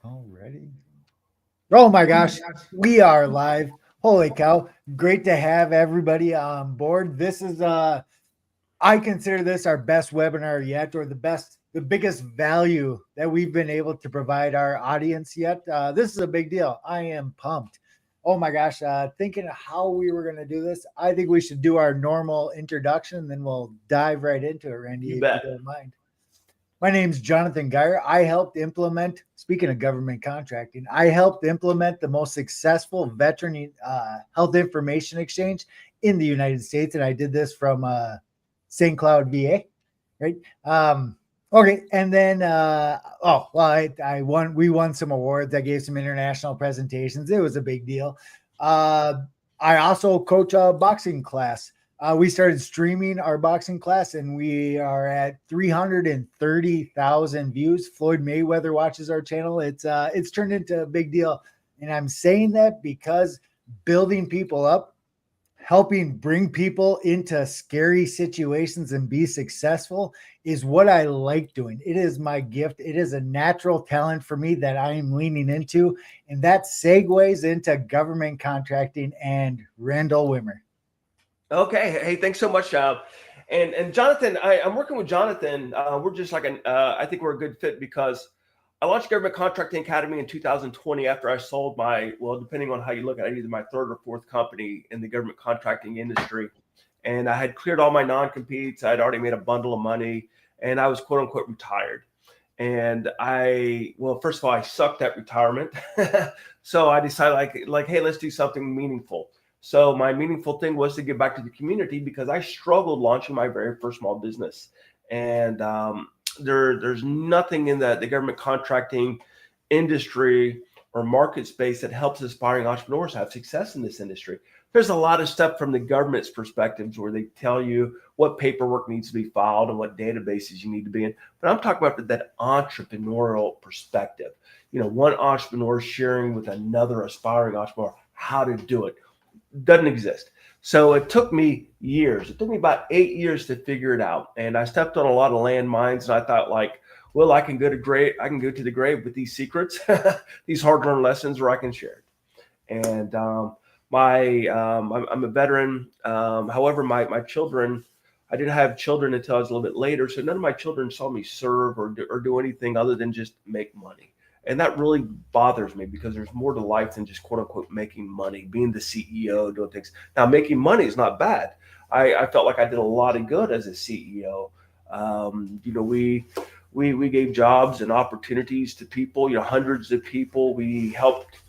Already. Oh my gosh, we are live. Holy cow. Great to have everybody on board. This is I consider this our best webinar yet, or the biggest value that we've been able to provide our audience yet. This is a big deal. I am pumped. Oh my gosh, thinking of how we were going to do this, I think we should do our normal introduction, then we'll dive right into it, Randy, You if bet. you don't mind. My name's Jonathan Geyer. I helped implement, speaking of government contracting, I helped implement the most successful veteran health information exchange in the United States. And I did this from St. Cloud, VA, right? Okay. And then, I won, we won some awards. I gave some international presentations. It was a big deal. I also coach a boxing class. We started streaming our boxing class, and we are at 330,000 views. Floyd Mayweather watches our channel. It's turned into a big deal, and I'm saying that because building people up, helping bring people into scary situations and be successful is what I like doing. It is my gift. It is a natural talent for me that I am leaning into, and that segues into government contracting and Randall Wimmer. Okay. Hey, thanks so much. And Jonathan, I'm working with Jonathan. We're just like I think we're a good fit because I launched Government Contracting Academy in 2020 after I sold depending on how you look at it, either my third or fourth company in the government contracting industry. And I had cleared all my non-competes. I had already made a bundle of money, and I was quote unquote retired. And first of all, I sucked at retirement. So I decided hey, let's do something meaningful. So my meaningful thing was to give back to the community because I struggled launching my very first small business. And there's nothing in the government contracting industry or market space that helps aspiring entrepreneurs have success in this industry. There's a lot of stuff from the government's perspectives where they tell you what paperwork needs to be filed and what databases you need to be in. But I'm talking about that entrepreneurial perspective. One entrepreneur sharing with another aspiring entrepreneur how to do it. Doesn't exist. So it took me years. It took me about 8 years to figure it out. And I stepped on a lot of landmines, and I thought I can go to the grave with these secrets, these hard-learned lessons, where I can share it. And I'm a veteran. However, my children, I didn't have children until I was a little bit later. So none of my children saw me serve or do anything other than just make money. And that really bothers me because there's more to life than just quote unquote making money, being the CEO, doing things. Now, making money is not bad. I felt like I did a lot of good as a CEO. We gave jobs and opportunities to people, hundreds of people. We helped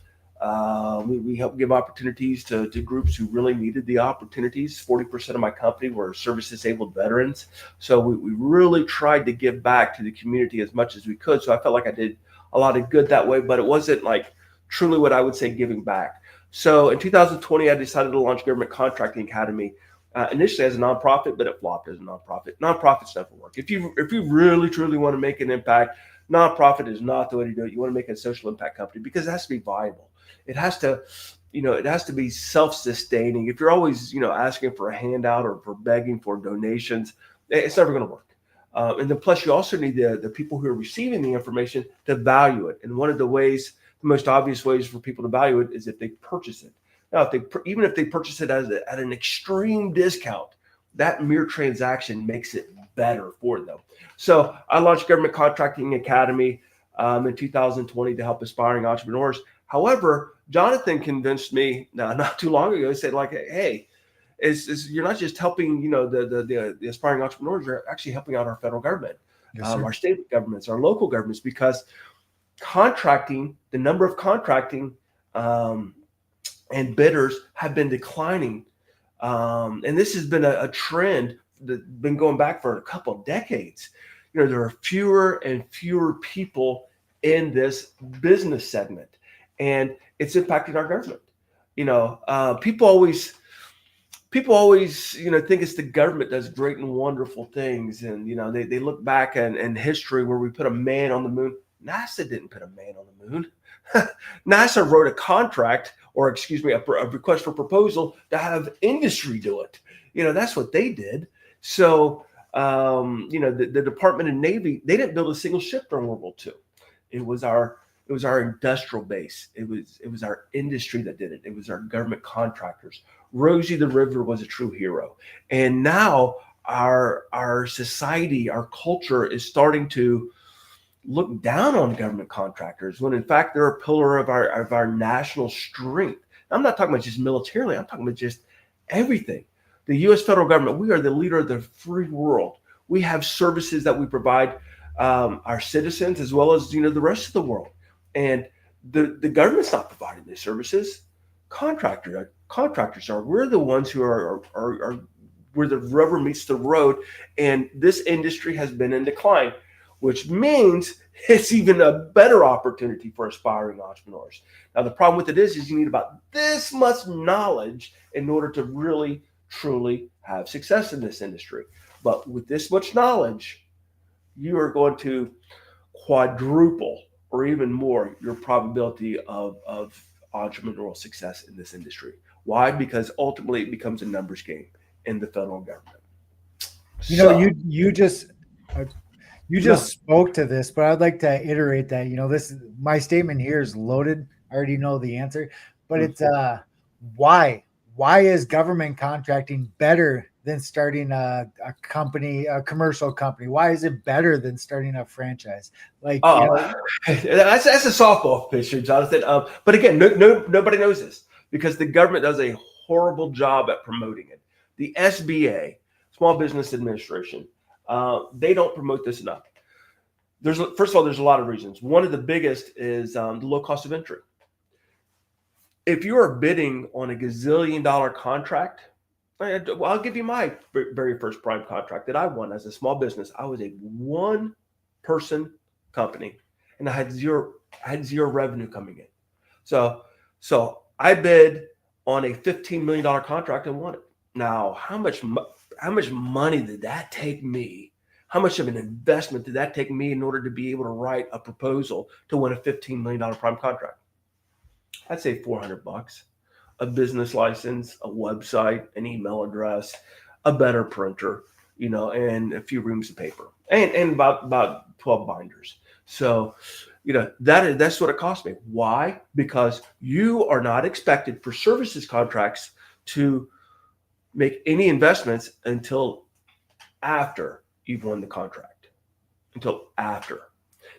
give opportunities to groups who really needed the opportunities. 40% of my company were service disabled veterans. So we really tried to give back to the community as much as we could. So I felt like I did a lot of good that way, but it wasn't like truly what I would say giving back. So in 2020, I decided to launch Government Contracting Academy, initially as a nonprofit, but it flopped as a nonprofit. Nonprofits never work. If you really truly want to make an impact, nonprofit is not the way to do it. You want to make a social impact company because it has to be viable. It has to be self-sustaining. If you're always, asking for a handout or for begging for donations, it's never going to work. And then plus you also need the people who are receiving the information to value it. And one of the most obvious ways for people to value it is if they purchase it. Now, even if they purchase it at an extreme discount, that mere transaction makes it better for them. So I launched Government Contracting Academy in 2020 to help aspiring entrepreneurs. However, Jonathan convinced me not too long ago, he said hey, you're not just helping, the aspiring entrepreneurs, you're actually helping out our federal government, our state governments, our local governments, because the number of contracting and bidders have been declining. And this has been a trend that's been going back for a couple of decades. There are fewer and fewer people in this business segment, and it's impacting our government. People always, think it's the government does great and wonderful things. And, they look back in history where we put a man on the moon. NASA didn't put a man on the moon. NASA wrote a contract a request for proposal to have industry do it. That's what they did. So, the Department of Navy, they didn't build a single ship during World War II. It was our It was our industrial base. It was our industry that did it. It was our government contractors. Rosie the Riveter was a true hero. And now our society, our culture is starting to look down on government contractors when in fact they're a pillar of our national strength. I'm not talking about just militarily, I'm talking about just everything. The US federal government, we are the leader of the free world. We have services that we provide our citizens as well as the rest of the world. And the government's not providing these services. Contractors are. We're the ones who are where the rubber meets the road. And this industry has been in decline, which means it's even a better opportunity for aspiring entrepreneurs. Now, the problem with it is you need about this much knowledge in order to really, truly have success in this industry. But with this much knowledge, you are going to quadruple or even more your probability of entrepreneurial success in this industry. Why? Because ultimately it becomes a numbers game in the federal government. You just spoke to this, but I'd like to iterate that. This my statement here is loaded. I already know the answer, but it's why? Why is government contracting better than starting a company, a commercial company? Why is it better than starting a franchise? That's a softball pitch, Jonathan. But again, nobody knows this because the government does a horrible job at promoting it. The SBA, Small Business Administration, they don't promote this enough. First of all, there's a lot of reasons. One of the biggest is the low cost of entry. If you are bidding on a gazillion-dollar contract, I'll give you my very first prime contract that I won as a small business. I was a one-person company, and I had zero revenue coming in. So I bid on a $15 million contract and won it. Now, how much money did that take me? How much of an investment did that take me in order to be able to write a proposal to win a $15 million prime contract? I'd say $400, a business license, a website, an email address, a better printer, and a few reams of paper and about 12 binders. So, that's what it cost me. Why? Because you are not expected for services contracts to make any investments until after you've won the contract, until after.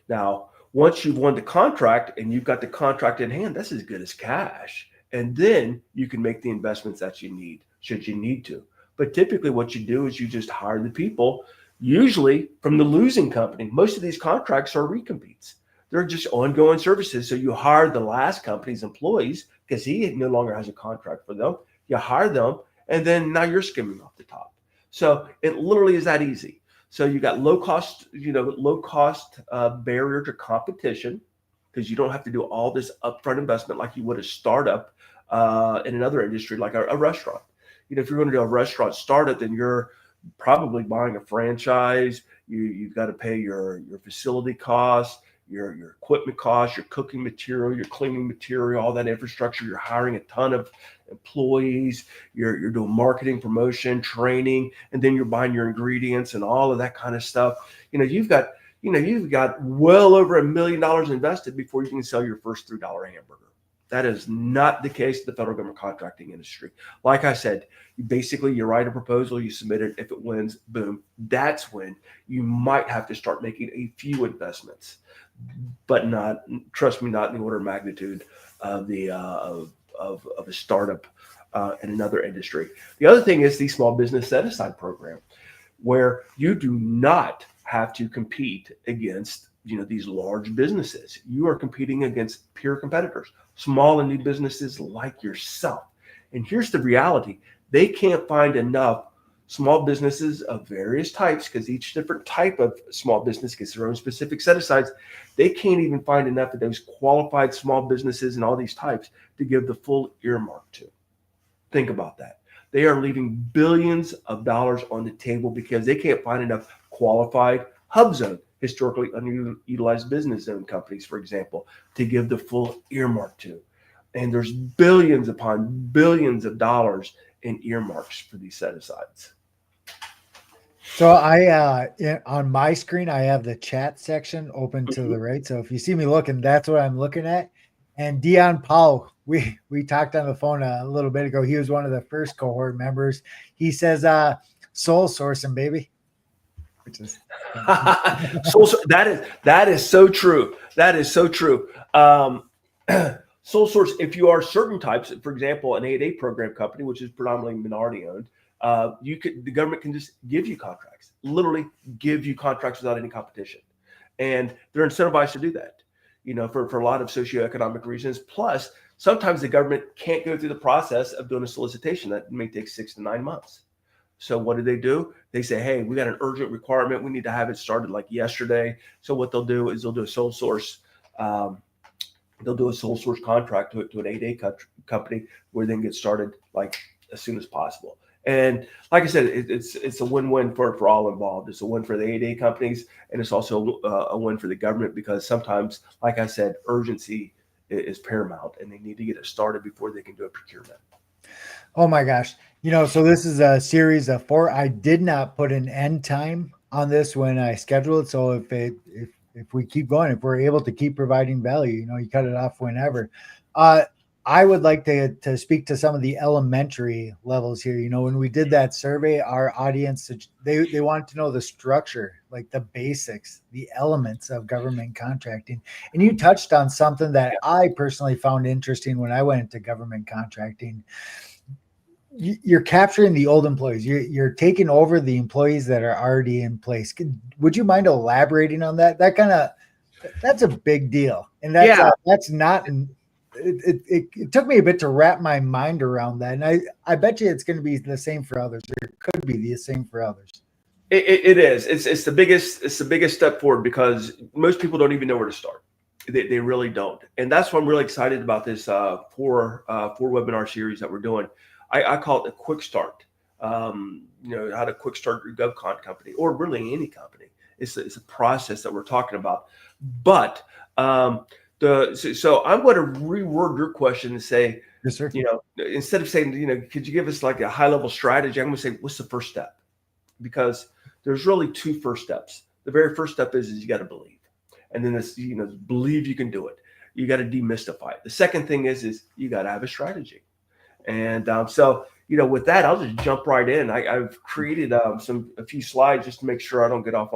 Now, once you've won the contract and you've got the contract in hand, that's as good as cash. And then you can make the investments that you need, should you need to. But typically what you do is you just hire the people, usually from the losing company. Most of these contracts are recompetes. They're just ongoing services. So you hire the last company's employees because he no longer has a contract for them. You hire them, and then now you're skimming off the top. So it literally is that easy. So you got low cost barrier to competition because you don't have to do all this upfront investment like you would a startup in another industry like a restaurant. If you're going to do a restaurant startup, then you're probably buying a franchise. You've got to pay your facility costs, your equipment costs, your cooking material, your cleaning material, all that infrastructure. You're hiring a ton of employees. You're doing marketing, promotion, training, and then you're buying your ingredients and all of that kind of stuff. You've got well over $1 million invested before you can sell your first $3 hamburger. That is not the case in the federal government contracting industry. Like I said, you write a proposal, you submit it. If it wins, boom. That's when you might have to start making a few investments, but trust me, not in the order of magnitude of a startup in another industry. The other thing is the small business set aside program, where you do not have to compete against these large businesses. You are competing against peer competitors, small and new businesses like yourself. And here's the reality: they can't find enough small businesses of various types, because each different type of small business gets their own specific set asides. They can't even find enough of those qualified small businesses and all these types to give the full earmark to. Think about that. They are leaving billions of dollars on the table because they can't find enough qualified hub zone, historically underutilized business zone companies, for example, to give the full earmark to. And there's billions upon billions of dollars in earmarks for these set asides. So on my screen, I have the chat section open to Mhm. the right. So if you see me looking, that's what I'm looking at. And Dion Powell, we talked on the phone a little bit ago. He was one of the first cohort members. He says, soul sourcing, baby, which is So that is so true. That is so true. Sole source, if you are certain types, for example, an 8A program company, which is predominantly minority owned, the government can just give you contracts, literally give you contracts without any competition, and they're incentivized to do that. For a lot of socioeconomic reasons. Plus, sometimes the government can't go through the process of doing a solicitation that may take 6 to 9 months. So what do? They say, hey, we got an urgent requirement. We need to have it started like yesterday. So what they'll do is they'll do a sole source. They'll do a sole source contract to an 8A company where they can get started like as soon as possible. And like I said, it's a win-win for all involved. It's a win for the 8A companies, and it's also a win for the government because sometimes, like I said, urgency is paramount, and they need to get it started before they can do a procurement. Oh my gosh. So this is a series of 4. I did not put an end time on this when I scheduled. So if we keep going, if we're able to keep providing value, you cut it off whenever. I would like to speak to some of the elementary levels here. When we did that survey, our audience, they wanted to know the structure, like the basics, the elements of government contracting. And you touched on something that I personally found interesting when I went into government contracting. You're capturing the old employees. You're taking over the employees that are already in place. Would you mind elaborating on that? That's a big deal, and that's not. It took me a bit to wrap my mind around that, and I bet you it's going to be the same for others. Or it could be the same for others. It is. It's the biggest step forward because most people don't even know where to start. They really don't, and that's why I'm really excited about this four webinar series that we're doing. I call it a quick start. How to quick start your GovCon company or really any company. It's a process that we're talking about. But so I'm going to reword your question and say, Yes, sir. Instead of saying, could you give us like a high level strategy? I'm going to say, what's the first step? Because there's really 2 first steps. The very first step is you got to believe, and then it's believe you can do it. You got to demystify it. The second thing is you got to have a strategy. And so, with that, I'll just jump right in. I've created a few slides just to make sure I don't get off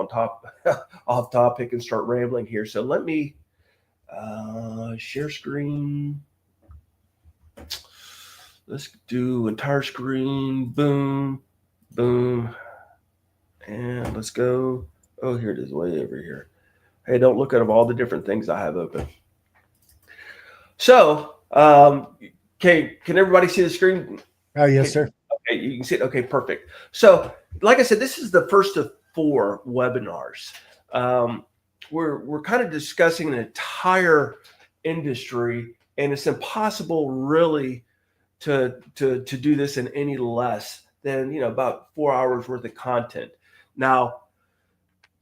topic and start rambling here. So let me share screen. Let's do entire screen. Boom, boom, and let's go. Oh, here it is, way over here. Hey, don't look at all the different things I have open. So, okay, can everybody see the screen? Oh, yes, sir. Okay, you can see it. Okay, perfect. So, like I said, this is the first of 4 webinars. We're kind of discussing an entire industry, and it's impossible really to do this in any less than about 4 hours worth of content. Now,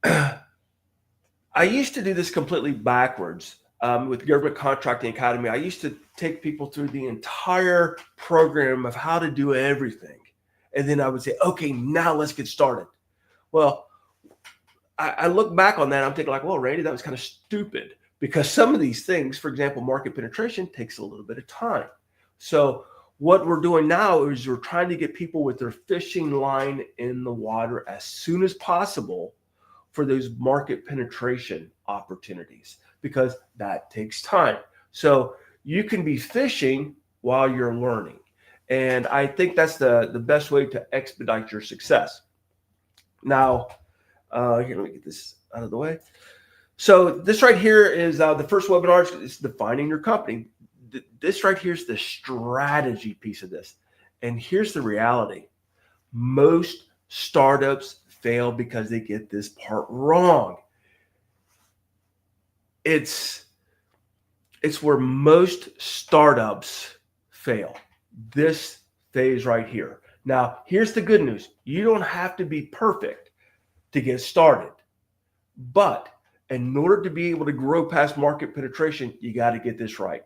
I used to do this completely backwards. With Government Contracting Academy, I used to take people through the entire program of how to do everything. And then I would say, okay, now let's get started. Well, I look back on that, I'm thinking like, well, Randy, that was kind of stupid because some of these things, for example, market penetration takes a little bit of time. So what we're doing now is we're trying to get people with their fishing line in the water as soon as possible for those market penetration opportunities, because that takes time. So you can be fishing while you're learning. And I think that's the best way to expedite your success. Now, here, let me get this out of the way. So this right here is the first webinar is defining your company. This right here is the strategy piece of this. And here's the reality. Most startups fail because they get this part wrong. It's where most startups fail. This phase right here. Now, here's the good news. You don't have to be perfect to get started. But in order to be able to grow past market penetration, you got to get this right.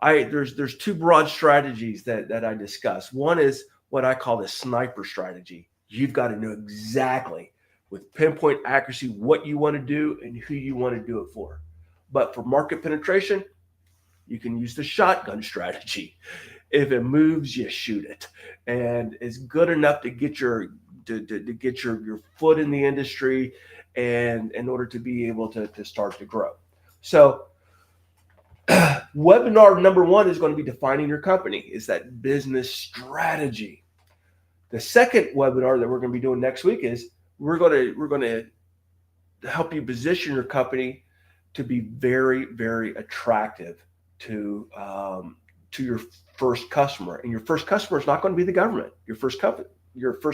There's 2 broad strategies that I discuss. One is what I call the sniper strategy. You've got to know exactly with pinpoint accuracy what you want to do and who you want to do it for. But for market penetration, you can use the shotgun strategy. If it moves, you shoot it, and it's good enough to get your foot in the industry, and in order to be able to start to grow. So webinar number one is going to be defining your company. Is that business strategy. The second webinar that we're going to be doing next week is we're going to help you position your company to be very, very attractive to your first customer. And your first customer is not going to be the government. Your first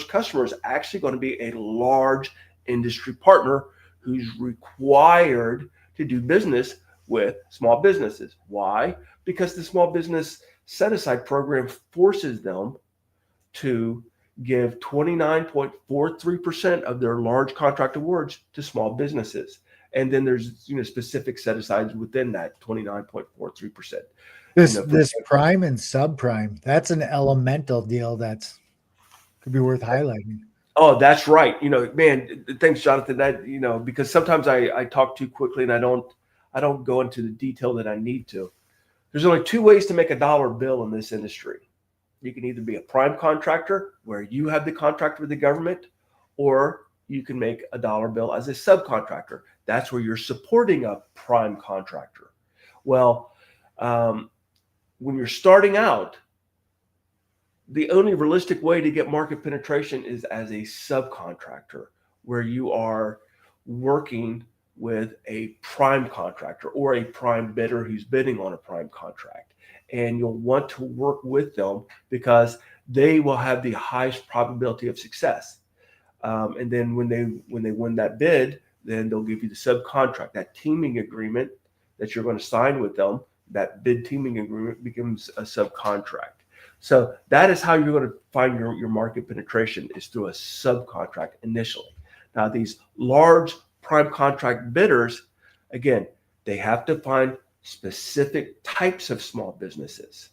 customer is actually going to be a large industry partner who's required to do business with small businesses. Why? Because the small business set-aside program forces them to give 29.43% of their large contract awards to small businesses. And then there's specific set-asides within that 29.43%. This prime and subprime, that's an elemental deal that's could be worth highlighting. Oh, that's right. Man, thanks, Jonathan. That, because sometimes I talk too quickly and I don't go into the detail that I need to. There's only two ways to make a dollar bill in this industry. You can either be a prime contractor where you have the contract with the government, or you can make a dollar bill as a subcontractor. That's where you're supporting a prime contractor. Well, when you're starting out, the only realistic way to get market penetration is as a subcontractor, where you are working with a prime contractor or a prime bidder who's bidding on a prime contract. And you'll want to work with them because they will have the highest probability of success. And then when they win that bid, then they'll give you the subcontract, that teaming agreement that you're going to sign with them. That bid teaming agreement becomes a subcontract. So that is how you're going to find your market penetration, is through a subcontract initially. Now, these large prime contract bidders, again, they have to find specific types of small businesses,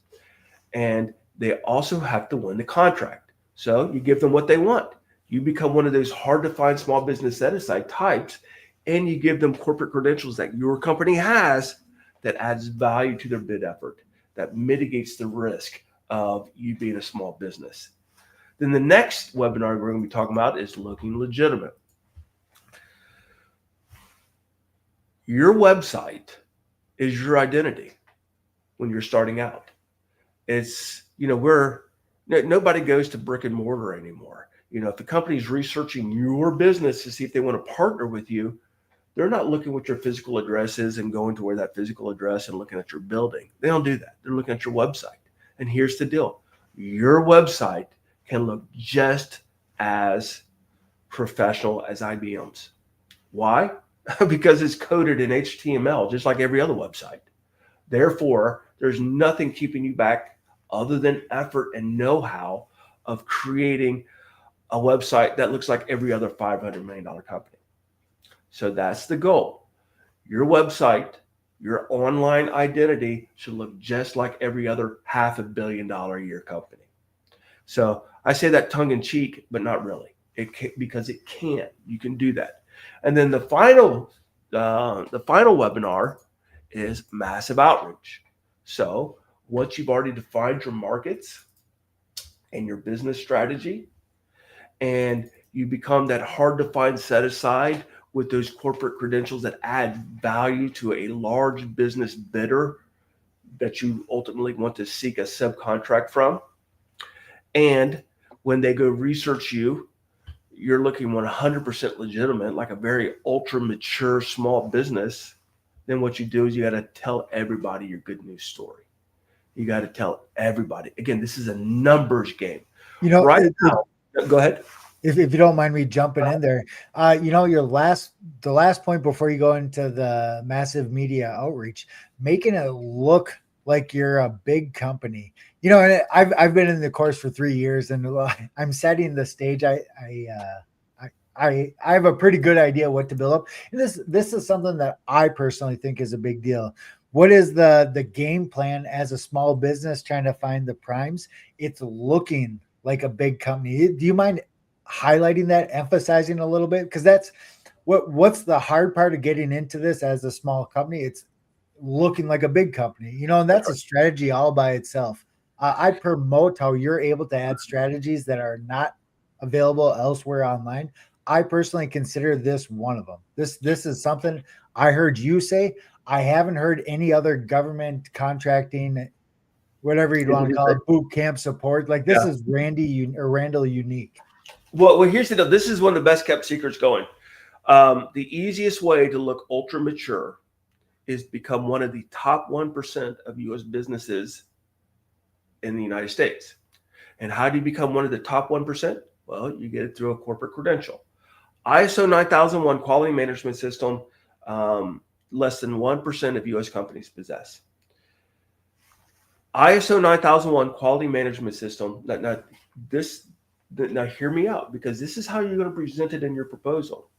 and they also have to win the contract. So you give them what they want. You become one of those hard to find small business set-aside types, and you give them corporate credentials that your company has that adds value to their bid effort, that mitigates the risk of you being a small business. Then the next webinar we're going to be talking about is looking legitimate. Your website is your identity when you're starting out. It's, nobody goes to brick and mortar anymore. If the company's researching your business to see if they want to partner with you, they're not looking what your physical address is and going to where that physical address and looking at your building. They don't do that. They're looking at your website. And here's the deal. Your website can look just as professional as IBM's. Why? Because it's coded in HTML, just like every other website. Therefore, there's nothing keeping you back other than effort and know-how of creating a website that looks like every other $500 million company. So that's the goal. Your website, your online identity should look just like every other $500 million a year company. So I say that tongue in cheek, but not really. Because it can. You can do that. And then the final webinar is massive outreach. So once you've already defined your markets and your business strategy, and you become that hard to find set aside with those corporate credentials that add value to a large business bidder that you ultimately want to seek a subcontract from. And when they go research you, you're looking 100% legitimate, like a very ultra mature small business. Then what you do is you got to tell everybody your good news story. You got to tell everybody. Again, this is a numbers game. Right now, go ahead. If you don't mind me jumping in there, the last point before you go into the massive media outreach, making it look like you're a big company. And I've been in the course for 3 years, and I'm setting the stage. I have a pretty good idea what to build up. And this is something that I personally think is a big deal. What is the game plan as a small business trying to find the primes? It's looking like a big company. Do you mind highlighting that, emphasizing a little bit, because that's what's the hard part of getting into this as a small company. It's looking like a big company, and that's a strategy all by itself. I promote how you're able to add strategies that are not available elsewhere online. I personally consider this one of them. This is something I heard you say. I haven't heard any other government contracting, whatever you'd want to call it, boot camp support. Like this is Randall unique. Well, here's the deal. This is one of the best kept secrets going. The easiest way to look ultra mature is become one of the top 1% of U.S. businesses in the United States. And how do you become one of the top 1%? Well, you get it through a corporate credential. ISO 9001 quality management system, less than 1% of U.S. companies possess. ISO 9001 quality management system. Now hear me out, because this is how you're going to present it in your proposal.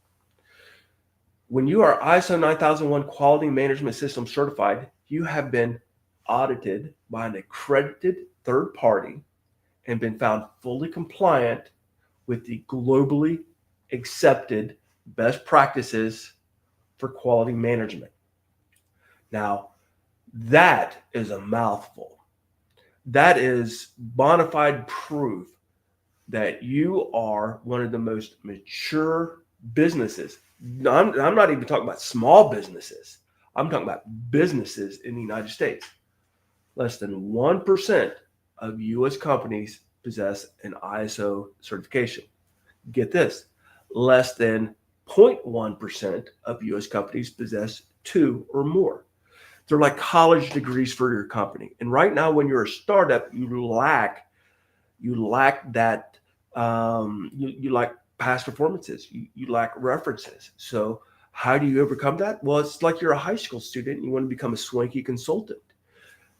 When you are ISO 9001 quality management system certified, you have been audited by an accredited third party and been found fully compliant with the globally accepted best practices for quality management. Now, that is a mouthful. That is bona fide proof that you are one of the most mature businesses. I'm not even talking about small businesses. I'm talking about businesses in the United States. Less than 1% of U.S. companies possess an ISO certification. Get this, less than 0.1% of U.S. companies possess 2 or more. They're like college degrees for your company. And right now, when you're a startup, you lack that. You lack past performances. You lack references. So how do you overcome that? Well, it's like you're a high school student and you want to become a swanky consultant.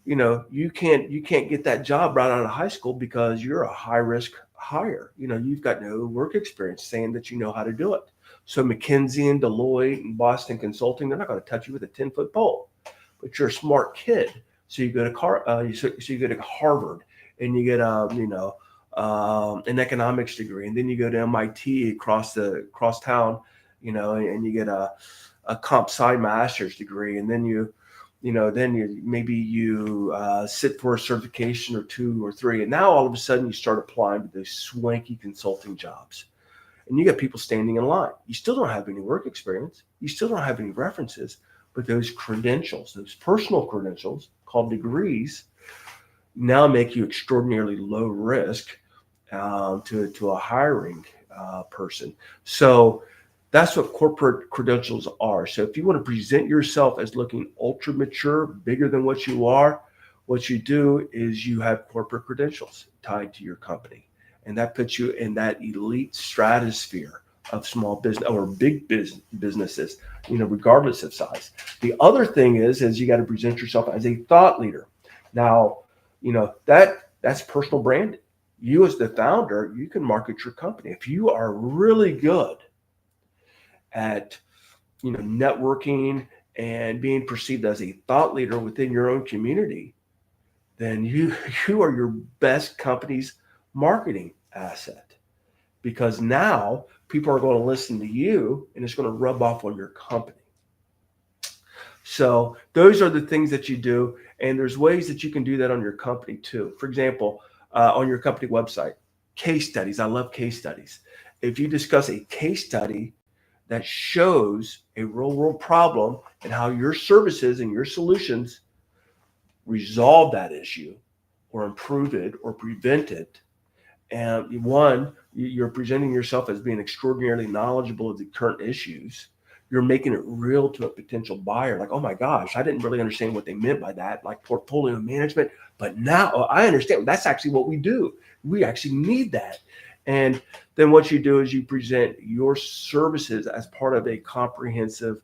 You can't get that job right out of high school because you're a high risk hire. You've got no work experience saying that you know how to do it. So McKinsey and Deloitte and Boston Consulting, they're not going to touch you with a 10-foot pole. But you're a smart kid, so you go to you go to Harvard and you get an economics degree, and then you go to MIT across town, and you get a comp sci master's degree, and then you sit for a certification or 2 or 3, and now all of a sudden you start applying to those swanky consulting jobs, and you got people standing in line. You still don't have any work experience, you still don't have any references, but those credentials, those personal credentials called degrees, now make you extraordinarily low risk to a hiring person. So that's what corporate credentials are. So if you want to present yourself as looking ultra mature, bigger than what you are, what you do is you have corporate credentials tied to your company. And that puts you in that elite stratosphere of small business or big businesses, regardless of size. The other thing is you got to present yourself as a thought leader. Now, that's personal branding. You as the founder, you can market your company. If you are really good at, networking and being perceived as a thought leader within your own community, then you are your best company's marketing asset, because now people are going to listen to you and it's going to rub off on your company. So those are the things that you do. And there's ways that you can do that on your company too. For example, on your company website, case studies. I love case studies. If you discuss a case study that shows a real world problem and how your services and your solutions resolve that issue or improve it or prevent it, and you're presenting yourself as being extraordinarily knowledgeable of the current issues. You're making it real to a potential buyer. Like, oh my gosh, I didn't really understand what they meant by that, like portfolio management. But now I understand. That's actually what we do. We actually need that. And then what you do is you present your services as part of a comprehensive,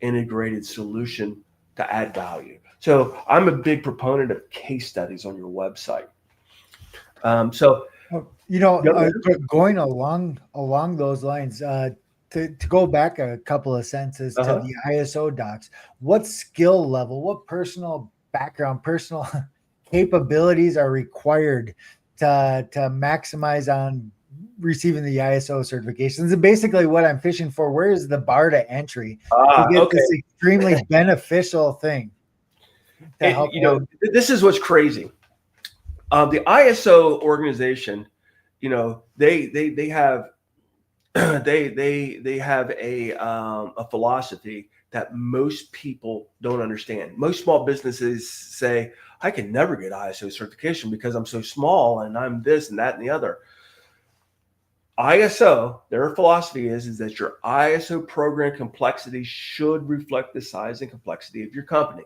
integrated solution to add value. So I'm a big proponent of case studies on your website. Going along those lines, to go back a couple of sentences to the ISO docs, what skill level, what personal background, personal capabilities are required to maximize on receiving the ISO certifications. And basically what I'm fishing for, where is the bar to entry to get Okay. this extremely beneficial thing to help out? This is what's crazy. The ISO organization, they have they have a philosophy that most people don't understand. Most small businesses say, I can never get ISO certification because I'm so small and I'm this and that and the other. ISO, their philosophy is that your ISO program complexity should reflect the size and complexity of your company.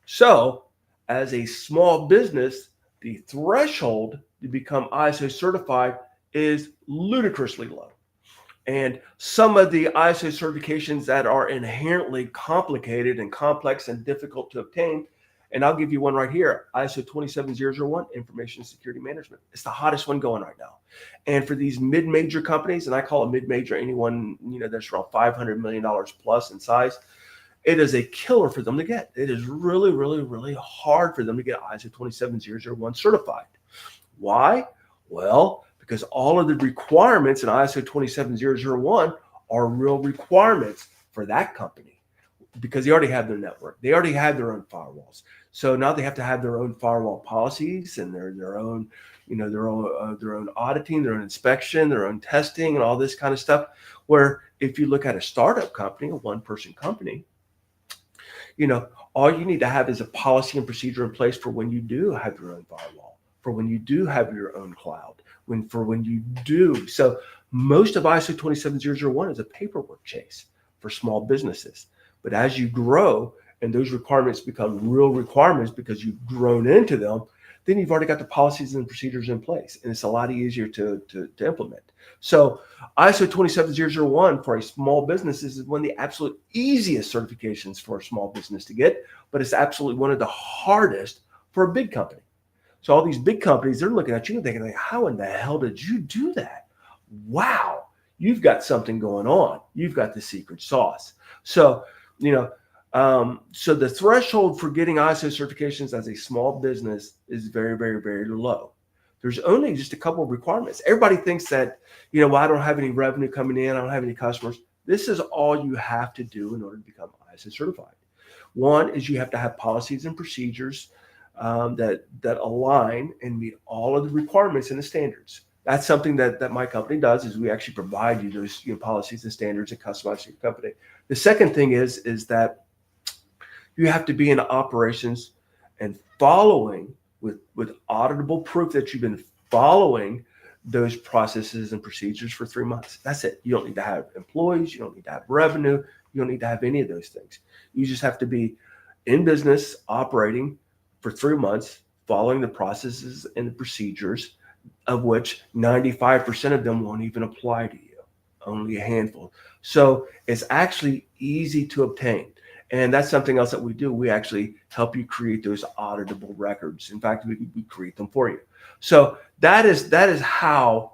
So, as a small business, the threshold to become ISO certified is ludicrously low. And some of the ISO certifications that are inherently complicated and complex and difficult to obtain, and I'll give you one right here, ISO 27001, Information Security Management. It's the hottest one going right now. And for these mid-major companies, and I call it mid-major, anyone that's around $500 million plus in size, it is a killer for them to get. It is really, really, really hard for them to get ISO 27001 certified. Why? Well, because all of the requirements in ISO 27001 are real requirements for that company, because they already have their network. They already have their own firewalls. So now they have to have their own firewall policies and their own auditing, their own inspection, their own testing, and all this kind of stuff. Where if you look at a startup company, a one-person company, all you need to have is a policy and procedure in place for when you do have your own firewall, for when you do have your own cloud, when you do. So most of ISO 27001 is a paperwork chase for small businesses. But as you grow and those requirements become real requirements because you've grown into them, then you've already got the policies and procedures in place, and it's a lot easier to implement. So ISO 27001 for a small business is one of the absolute easiest certifications for a small business to get, but it's absolutely one of the hardest for a big company. So all these big companies, they're looking at you and thinking, like, how in the hell did you do that? Wow, you've got something going on. You've got the secret sauce. So, so the threshold for getting ISO certifications as a small business is very, very, very low. There's only just a couple of requirements. Everybody thinks that, well, I don't have any revenue coming in. I don't have any customers. This is all you have to do in order to become ISO certified. One is you have to have policies and procedures that align and meet all of the requirements and the standards. That's something that my company does, is we actually provide you those policies and standards and customize your company. The second thing is that you have to be in operations and following with auditable proof that you've been following those processes and procedures for 3 months. That's it. You don't need to have employees. You don't need to have revenue. You don't need to have any of those things. You just have to be in business, operating for 3 months, following the processes and the procedures, of which 95% of them won't even apply to you, only a handful. So it's actually easy to obtain. And that's something else that we do. We actually help you create those auditable records. In fact, we create them for you. So that is how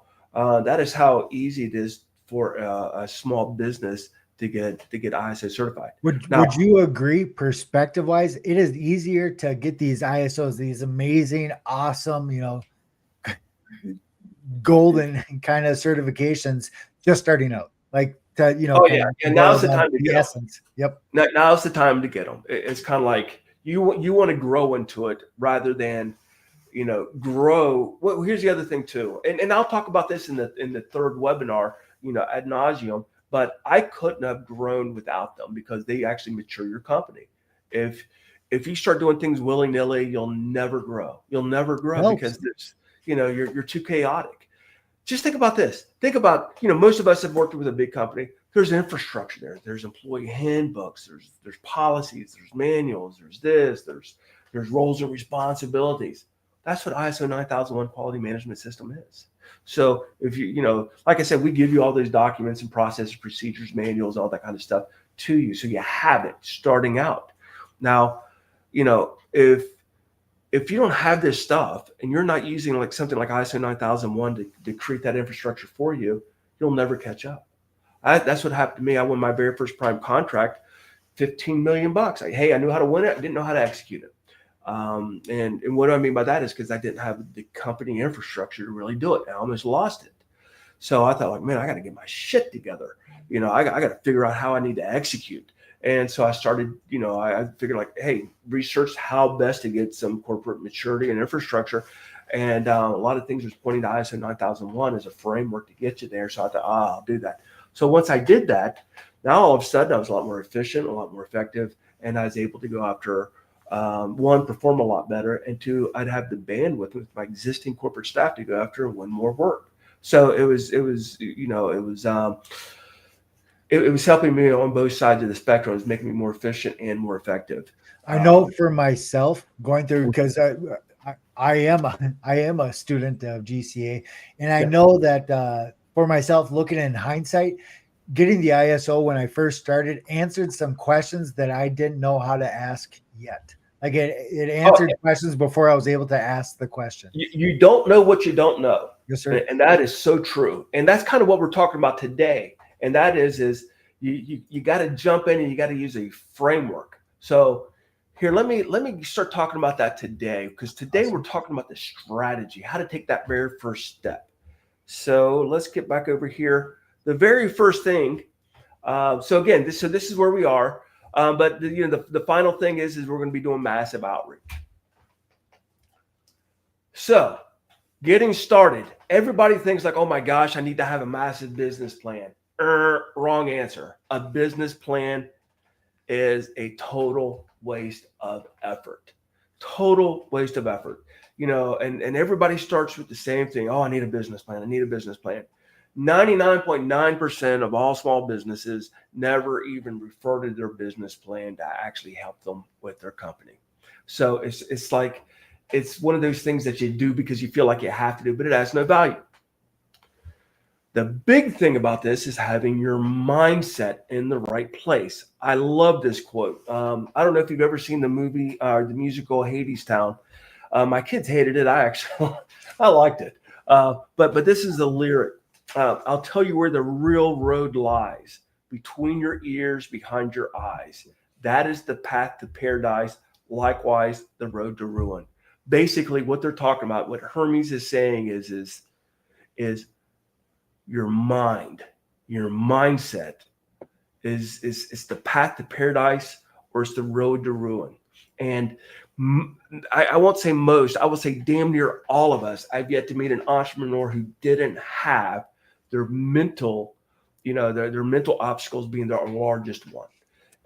easy it is for a small business to get ISO certified. Would you agree, perspective wise, it is easier to get these ISOs, these amazing, awesome, golden kind of certifications just starting out, like to, and now's the time to get essence. Yep. Now's the time to get them. It's kind of like you want to grow into it rather than grow. Well, here's the other thing too, and I'll talk about this in the third webinar, ad nauseum. But I couldn't have grown without them, because they actually mature your company. If you start doing things willy-nilly, you'll never grow. You'll never grow because it's, you're too chaotic. Just think about this. Think about, most of us have worked with a big company. There's infrastructure there. There's employee handbooks. There's policies. There's manuals. There's this. There's roles and responsibilities. That's what ISO 9001 quality management system is. So if like I said, we give you all those documents and processes, procedures, manuals, all that kind of stuff to you, so you have it starting out. Now, if you don't have this stuff and you're not using like something like ISO 9001 to create that infrastructure for you, you'll never catch up. That's what happened to me. I won my very first prime contract, $15 million. I knew how to win it. I didn't know how to execute it. And what do I mean by that is because I didn't have the company infrastructure to really do it. I almost lost it. So I thought, like, man, I got to get my shit together. I got to figure out how I need to execute. And so I started, I figured, like, hey, research how best to get some corporate maturity and infrastructure. And a lot of things was pointing to ISO 9001 as a framework to get you there. So I thought, I'll do that. So once I did that, now all of a sudden I was a lot more efficient, a lot more effective, and I was able to go after, one, perform a lot better, and two, I'd have the bandwidth with my existing corporate staff to go after and win more work. So it was helping me on both sides of the spectrum. It was making me more efficient and more effective. I know for myself going through, because I am a student of GCA, and I know that for myself, looking in hindsight, getting the ISO when I first started answered some questions that I didn't know how to ask yet. Like it answered questions before I was able to ask the question. You don't know what you don't know. Yes, sir. And that is so true. And that's kind of what we're talking about today. And that is you got to jump in and you got to use a framework. So here, let me start talking about that today, because today we're talking about the strategy, how to take that very first step. So let's get back over here. The very first thing. So again, this is where we are. But the final thing is we're going to be doing massive outreach. So getting started, everybody thinks like, oh my gosh, I need to have a massive business plan. Wrong answer. A business plan is a total waste of effort. Total waste of effort. And everybody starts with the same thing. Oh, I need a business plan. I need a business plan. 99.9% of all small businesses never even refer to their business plan to actually help them with their company. So it's like, it's one of those things that you do because you feel like you have to do, but it has no value. The big thing about this is having your mindset in the right place. I love this quote. I don't know if you've ever seen the movie or the musical Hadestown. My kids hated it. I liked it. But this is the lyric. I'll tell you where the real road lies, between your ears, behind your eyes. That is the path to paradise. Likewise, the road to ruin. Basically, what they're talking about, what Hermes is saying is your mind, your mindset is the path to paradise, or it's the road to ruin. And I won't say most, I will say damn near all of us. I've yet to meet an entrepreneur who didn't have their mental, their mental obstacles being their largest one.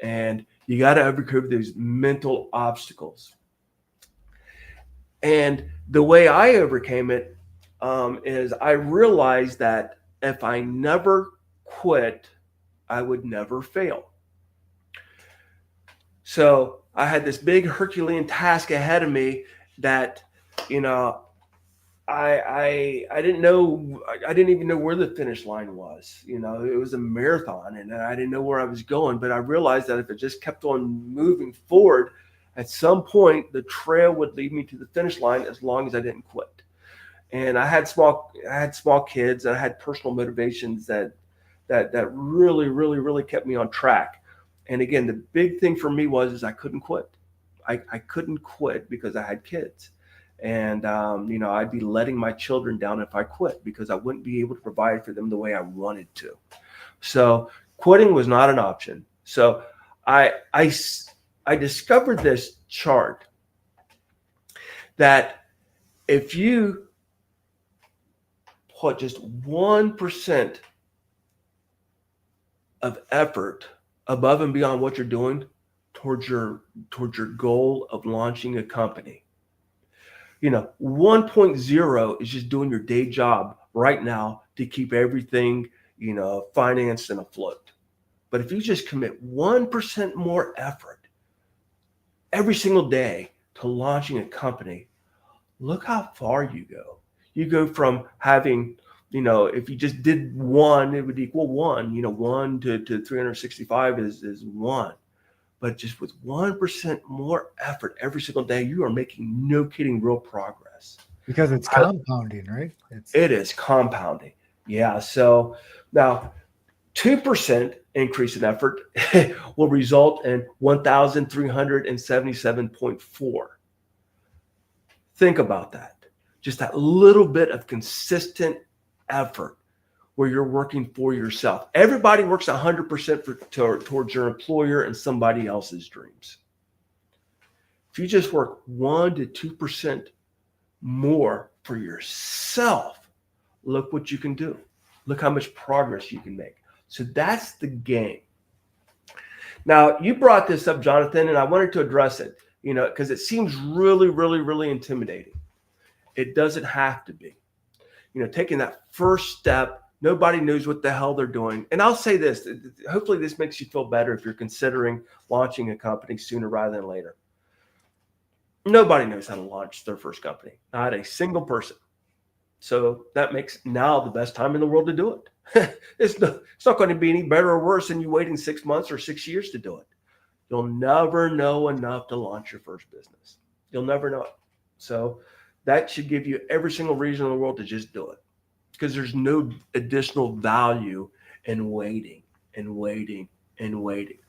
And you got to overcome those mental obstacles. And the way I overcame it is I realized that if I never quit, I would never fail. So I had this big Herculean task ahead of me that, I didn't know. I didn't even know where the finish line was. It was a marathon, and I didn't know where I was going. But I realized that if it just kept on moving forward, at some point the trail would lead me to the finish line, as long as I didn't quit. And I had small kids, and I had personal motivations that really, really, really kept me on track. And again, the big thing for me was I couldn't quit. I couldn't quit because I had kids. And, I'd be letting my children down if I quit, because I wouldn't be able to provide for them the way I wanted to. So quitting was not an option. So I discovered this chart that if you put just 1% of effort above and beyond what you're doing towards your goal of launching a company, 1.0 is just doing your day job right now to keep everything, financed and afloat. But if you just commit 1% more effort every single day to launching a company, look how far you go. You go from having, if you just did one, it would equal one, 1 to 365 is 1. But just with 1% more effort every single day, you are making, no kidding, real progress. Because it's compounding, right? It is compounding. Yeah. So now 2% increase in effort will result in 1,377.4. Think about that. Just that little bit of consistent effort where you're working for yourself. Everybody works 100% towards your employer and somebody else's dreams. If you just work 1 to 2% more for yourself, look what you can do. Look how much progress you can make. So that's the game. Now, you brought this up, Jonathan, and I wanted to address it, because it seems really, really, really intimidating. It doesn't have to be. Taking that first step, nobody knows what the hell they're doing. And I'll say this, hopefully this makes you feel better if you're considering launching a company sooner rather than later. Nobody knows how to launch their first company, not a single person. So that makes now the best time in the world to do it. It's not going to be any better or worse than you waiting 6 months or 6 years to do it. You'll never know enough to launch your first business. You'll never know it. So that should give you every single reason in the world to just do it, because there's no additional value in waiting and waiting and waiting.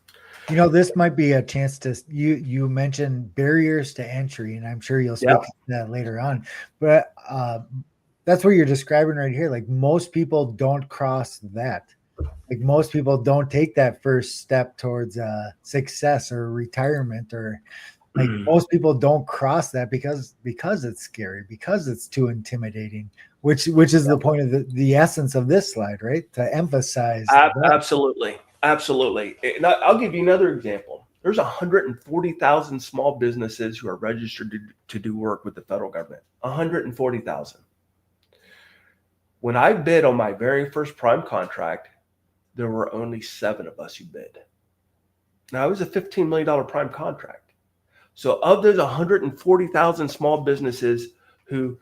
This might be a chance to, you mentioned barriers to entry, and I'm sure you'll speak to that later on, but that's what you're describing right here. Like, most people don't cross that. Like, most people don't take that first step towards success or retirement, or like most people don't cross that because it's scary, because it's too intimidating, which is the point of the essence of this slide, right? To emphasize. Absolutely. Absolutely. And I'll give you another example. There's 140,000 small businesses who are registered to do work with the federal government. 140,000. When I bid on my very first prime contract, there were only 7 of us who bid. Now, it was a $15 million prime contract. So of those 140,000 small businesses who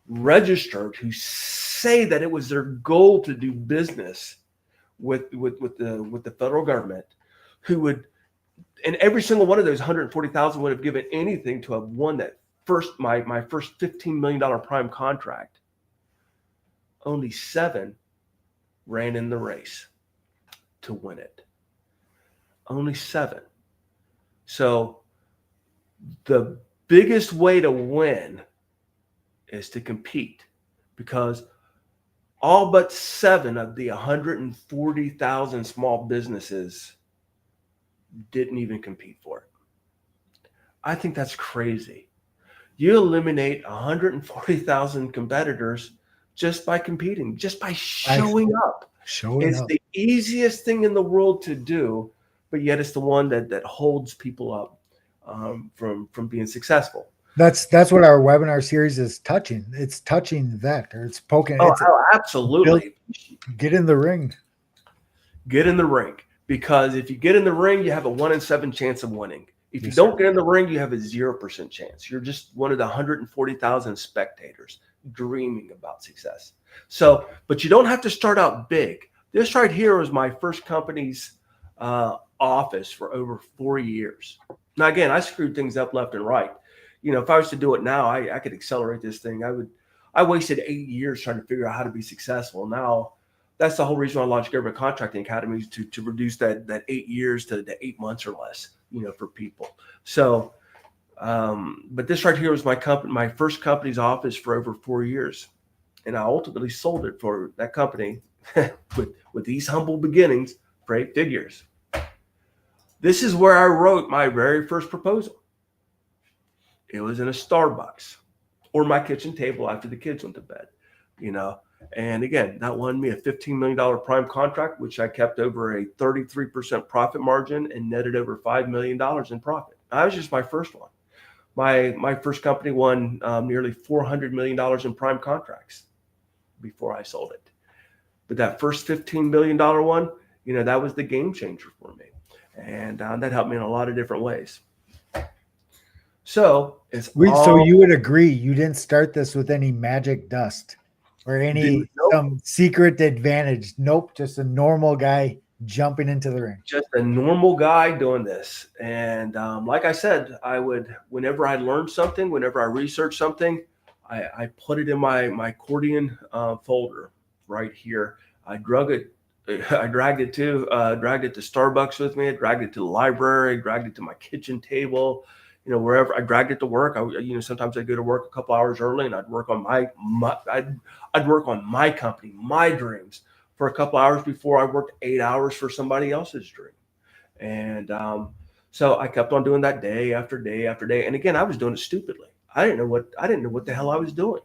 registered, who say that it was their goal to do business with the federal government, who would, and every single one of those 140,000 would have given anything to have won that my first $15 million prime contract. Only 7 ran in the race to win it. Only 7. So the biggest way to win is to compete, because all but 7 of the 140,000 small businesses didn't even compete for it. I think that's crazy. You eliminate 140,000 competitors just by competing, just by showing up. It's the easiest thing in the world to do, but yet it's the one that holds people up from being successful. That's what our webinar series is touching. It's touching that, or it's poking. Oh, absolutely. Get in the ring. Get in the ring, because if you get in the ring, you have a 1 in 7 chance of winning. If you don't get in the ring, you have a 0% chance. You're just one of the 140,000 spectators dreaming about success. So, but you don't have to start out big. This right here was my first company's office for over 4 years. Now, again, I screwed things up left and right. If I was to do it now, I could accelerate this thing. I wasted 8 years trying to figure out how to be successful. Now, that's the whole reason I launched Government Contracting Academy, to reduce that 8 years to 8 months or less, for people. So, but this right here was my first company's office for over 4 years. And I ultimately sold it for that company with these humble beginnings for 8 figures. This is where I wrote my very first proposal. It was in a Starbucks or my kitchen table after the kids went to bed, And again, that won me a $15 million prime contract, which I kept over a 33% profit margin and netted over $5 million in profit. That was just my first one. My first company won nearly $400 million in prime contracts before I sold it. But that first $15 million one, that was the game changer for me. And that helped me in a lot of different ways. So so you would agree you didn't start this with any magic dust or any some secret advantage. Nope, just a normal guy jumping into the ring. Just a normal guy doing this. And like I said, I would, whenever I learned something, whenever I researched something, I put it in my accordion folder right here. I dragged it to Starbucks with me. I dragged it to the library. Dragged it to my kitchen table. Wherever I dragged it to work. Sometimes I'd go to work a couple hours early, and I'd work on I'd work on my company, my dreams for a couple hours before I worked 8 hours for somebody else's dream. And so I kept on doing that day after day after day. And again, I was doing it stupidly. I didn't know what the hell I was doing.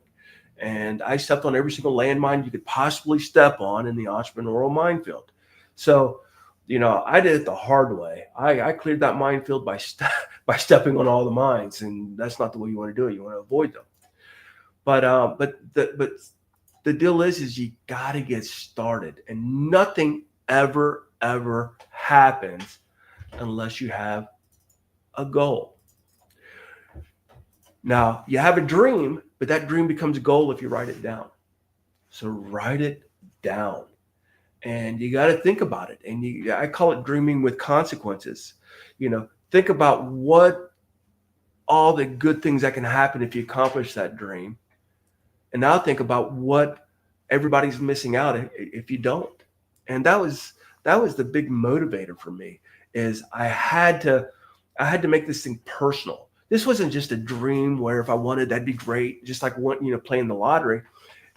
And I stepped on every single landmine you could possibly step on in the entrepreneurial minefield. So, I did it the hard way. I cleared that minefield by stepping on all the mines, and that's not the way you want to do it. You want to avoid them. But the deal is you got to get started, and nothing ever happens unless you have a goal. Now, you have a dream, but that dream becomes a goal if you write it down. So write it down. And you got to think about it. And I call it dreaming with consequences. Think about what all the good things that can happen if you accomplish that dream. And now think about what everybody's missing out if you don't. And that was the big motivator for me, is I had to make this thing personal. This wasn't just a dream where if I wanted, that'd be great. Just like playing the lottery.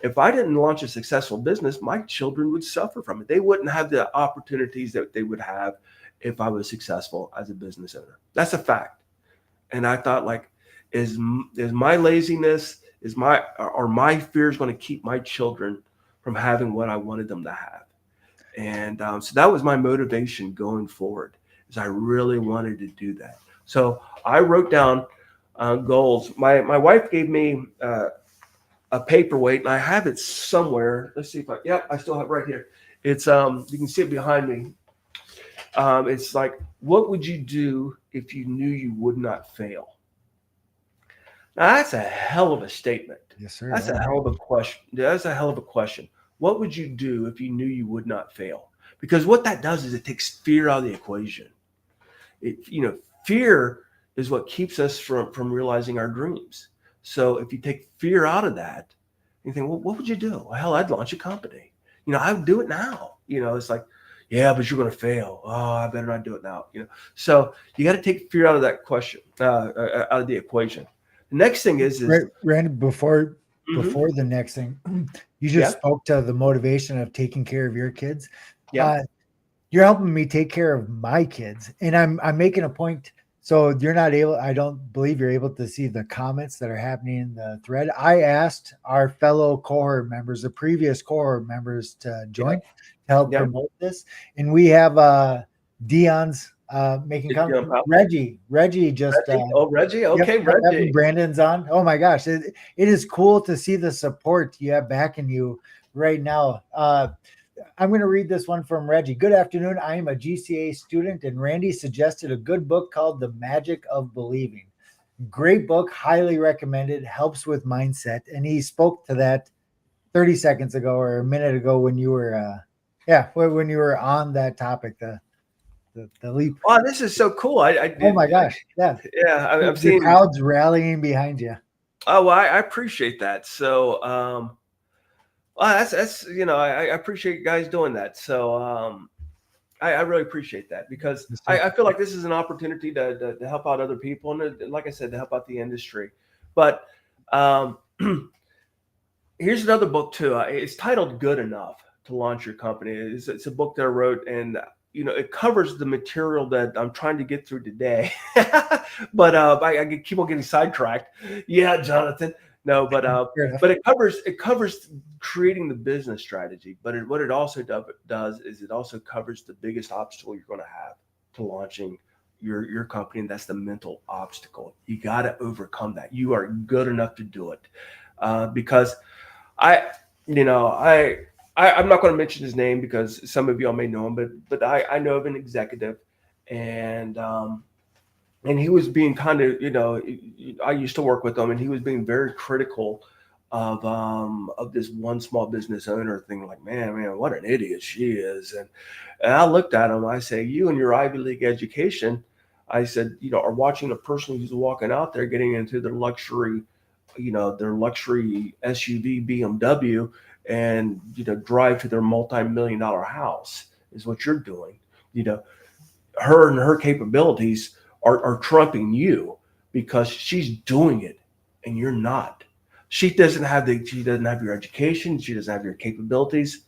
If I didn't launch a successful business, my children would suffer from it. They wouldn't have the opportunities that they would have if I was successful as a business owner. That's a fact. And I thought, like, is my laziness, are my fears going to keep my children from having what I wanted them to have? And so that was my motivation going forward, is I really wanted to do that. So I wrote down goals. My wife gave me a paperweight, and I have it somewhere. Let's see if I still have it right here. It's you can see it behind me. It's like, what would you do if you knew you would not fail? Now that's a hell of a statement. Yes, sir. That's a hell of a question. That's a hell of a question. What would you do if you knew you would not fail? Because what that does is it takes fear out of the equation. Fear is what keeps us from realizing our dreams. So if you take fear out of that, you think, well, what would you do? Well, hell, I'd launch a company. I would do it now. It's like, yeah, but you're going to fail. Oh, I better not do it now. So you got to take fear out of that question, out of the equation. The next thing is Randy, before the next thing, you just spoke to the motivation of taking care of your kids. Yeah. You're helping me take care of my kids, and I'm making a point. So you're not able, I don't believe you're able to see the comments that are happening in the thread. I asked our fellow cohort members, the previous cohort members, to join to help promote this. And we have Dion's making comments. Reggie just Reggie. Okay, Reggie. Brandon's on. Oh my gosh. It is cool to see the support you have backing you right now. I'm going to read this one from Reggie. Good afternoon. I am a GCA student, and Randy suggested a good book called The Magic of Believing. Great book, highly recommended, helps with mindset. And he spoke to that 30 seconds ago or a minute ago when you were, when you were on that topic, the leap. Oh, this is so cool. Oh my gosh. Yeah. Yeah. I'm seeing crowds rallying behind you. Oh, well, I appreciate that. So, well, that's I appreciate you guys doing that. So I really appreciate that, because I feel like this is an opportunity to help out other people, and like I said, to help out the industry. But here's another book too. It's titled "Good Enough to Launch Your Company." It's a book that I wrote, and it covers the material that I'm trying to get through today. But I keep on getting sidetracked. Yeah, Jonathan. No, but it covers creating the business strategy. But what it also does is it also covers the biggest obstacle you're going to have to launching your company, and that's the mental obstacle. You got to overcome that. You are good enough to do it, because I'm not going to mention his name because some of y'all may know him, but I know of an executive, and he was being kind of, I used to work with him, and he was being very critical of this one small business owner thing. Like, man, what an idiot she is. And I looked at him. I say, you and your Ivy League education, I said, are watching a person who's walking out there getting into their luxury SUV BMW and drive to their multi-million-dollar house is what you're doing. Her and her capabilities are trumping you because she's doing it and you're not. She doesn't have your education. She doesn't have your capabilities.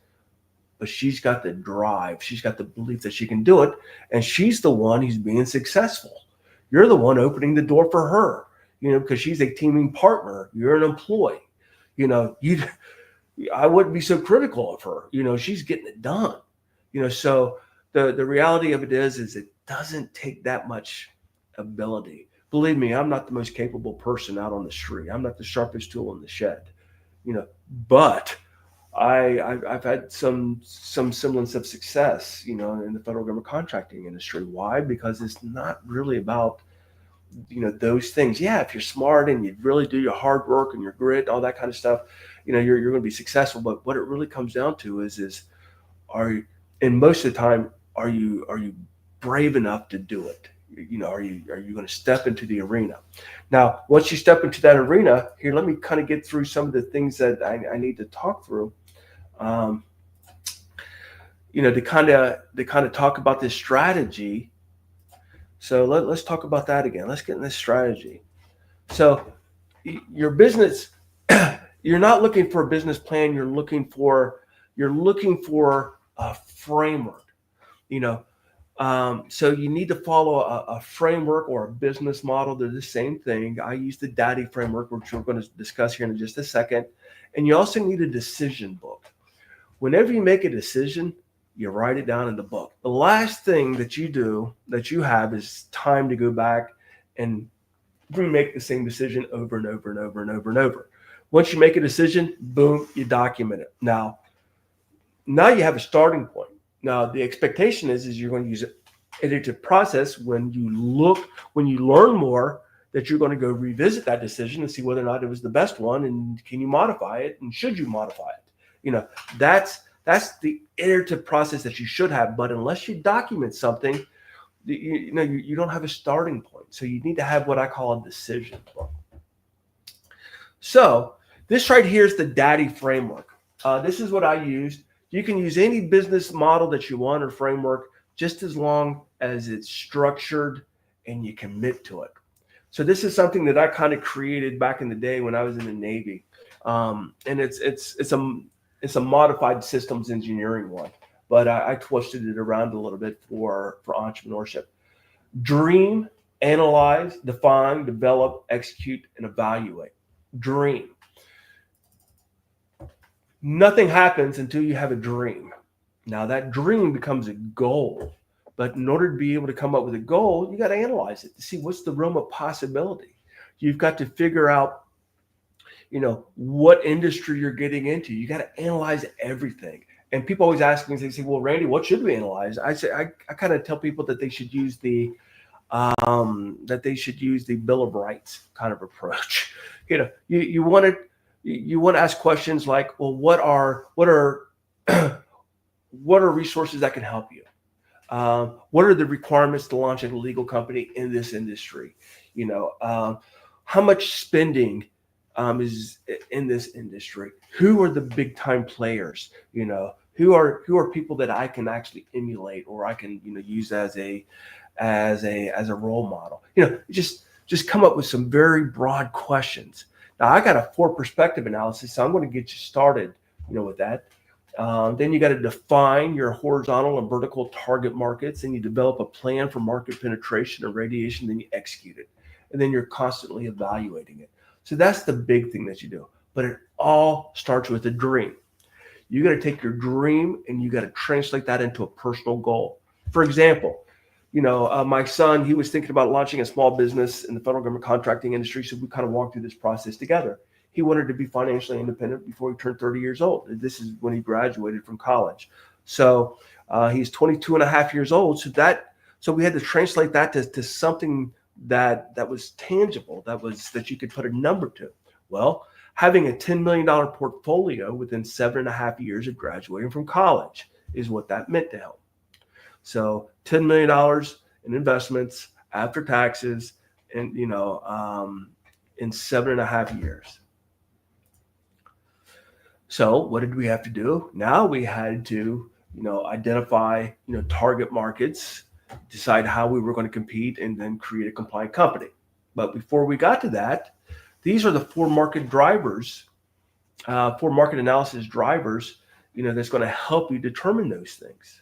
but she's got the drive. She's got the belief that she can do it. And she's the one who's being successful. You're the one opening the door for her, because she's a teaming partner. You're an employee. I wouldn't be so critical of her. She's getting it done. So the reality of it is it doesn't take that much ability. Believe me, I'm not the most capable person out on the street. I'm not the sharpest tool in the shed, but I've had some semblance of success, in the federal government contracting industry. Why? Because it's not really about, those things. Yeah, if you're smart and you really do your hard work and your grit, all that kind of stuff, you're going to be successful. But what it really comes down to is are you, and most of the time, are you brave enough to do it? Are you going to step into the arena? Now, once you step into that arena, here, let me kind of get through some of the things that I need to talk through. To kind of talk about this strategy. So let's talk about that again. Let's get in this strategy. So your business, you're not looking for a business plan. You're looking for a framework. So you need to follow a framework or a business model. They're the same thing. I use the Daddy framework, which we're going to discuss here in just a second. And you also need a decision book. Whenever you make a decision, you write it down in the book. The last thing that you have is time to go back and remake the same decision over and over and over and over and over. Once you make a decision, boom, you document it. Now you have a starting point. Now, the expectation is you're going to use an iterative process when you learn more, that you're going to go revisit that decision and see whether or not it was the best one, and can you modify it, and should you modify it? That's the iterative process that you should have. But unless you document something, you don't have a starting point. So you need to have what I call a decision book. So this right here is the Daddy framework. This is what I used. You can use any business model that you want or framework, just as long as it's structured and you commit to it. So this is something that I kind of created back in the day when I was in the Navy, and it's a modified systems engineering one, but I twisted it around a little bit for entrepreneurship. Dream, analyze, define, develop, execute, and evaluate. Dream. Nothing happens until you have a dream. Now that dream becomes a goal, but in order to be able to come up with a goal, you got to analyze it to see what's the realm of possibility. You've got to figure out, what industry you're getting into. You got to analyze everything. And people always ask me, they say, well, Randy, what should we analyze? I say, I kind of tell people that they should use the Bill of Rights kind of approach. You want to ask questions like, well, what are resources that can help you? What are the requirements to launch a legal company in this industry? How much spending is in this industry? Who are the big time players? Who are people that I can actually emulate, or I can use as a role model? Just come up with some very broad questions. Now I got a 4 perspective analysis, so I'm going to get you started, with that. Then you got to define your horizontal and vertical target markets, and you develop a plan for market penetration and radiation. Then you execute it, and then you're constantly evaluating it. So that's the big thing that you do. But it all starts with a dream. You got to take your dream and you got to translate that into a personal goal. For example, my son, he was thinking about launching a small business in the federal government contracting industry. So we kind of walked through this process together. He wanted to be financially independent before he turned 30 years old. This is when he graduated from college. So he's 22 and a half years old. So we had to translate that to something that was tangible, that you could put a number to. Well, having a $10 million portfolio within 7.5 years of graduating from college is what that meant to him. So $10 million in investments after taxes, and in 7.5 years. So what did we have to do? Now we had to, identify, target markets, decide how we were going to compete, and then create a compliant company. But before we got to that, these are the 4 market drivers, 4 market analysis drivers, that's going to help you determine those things.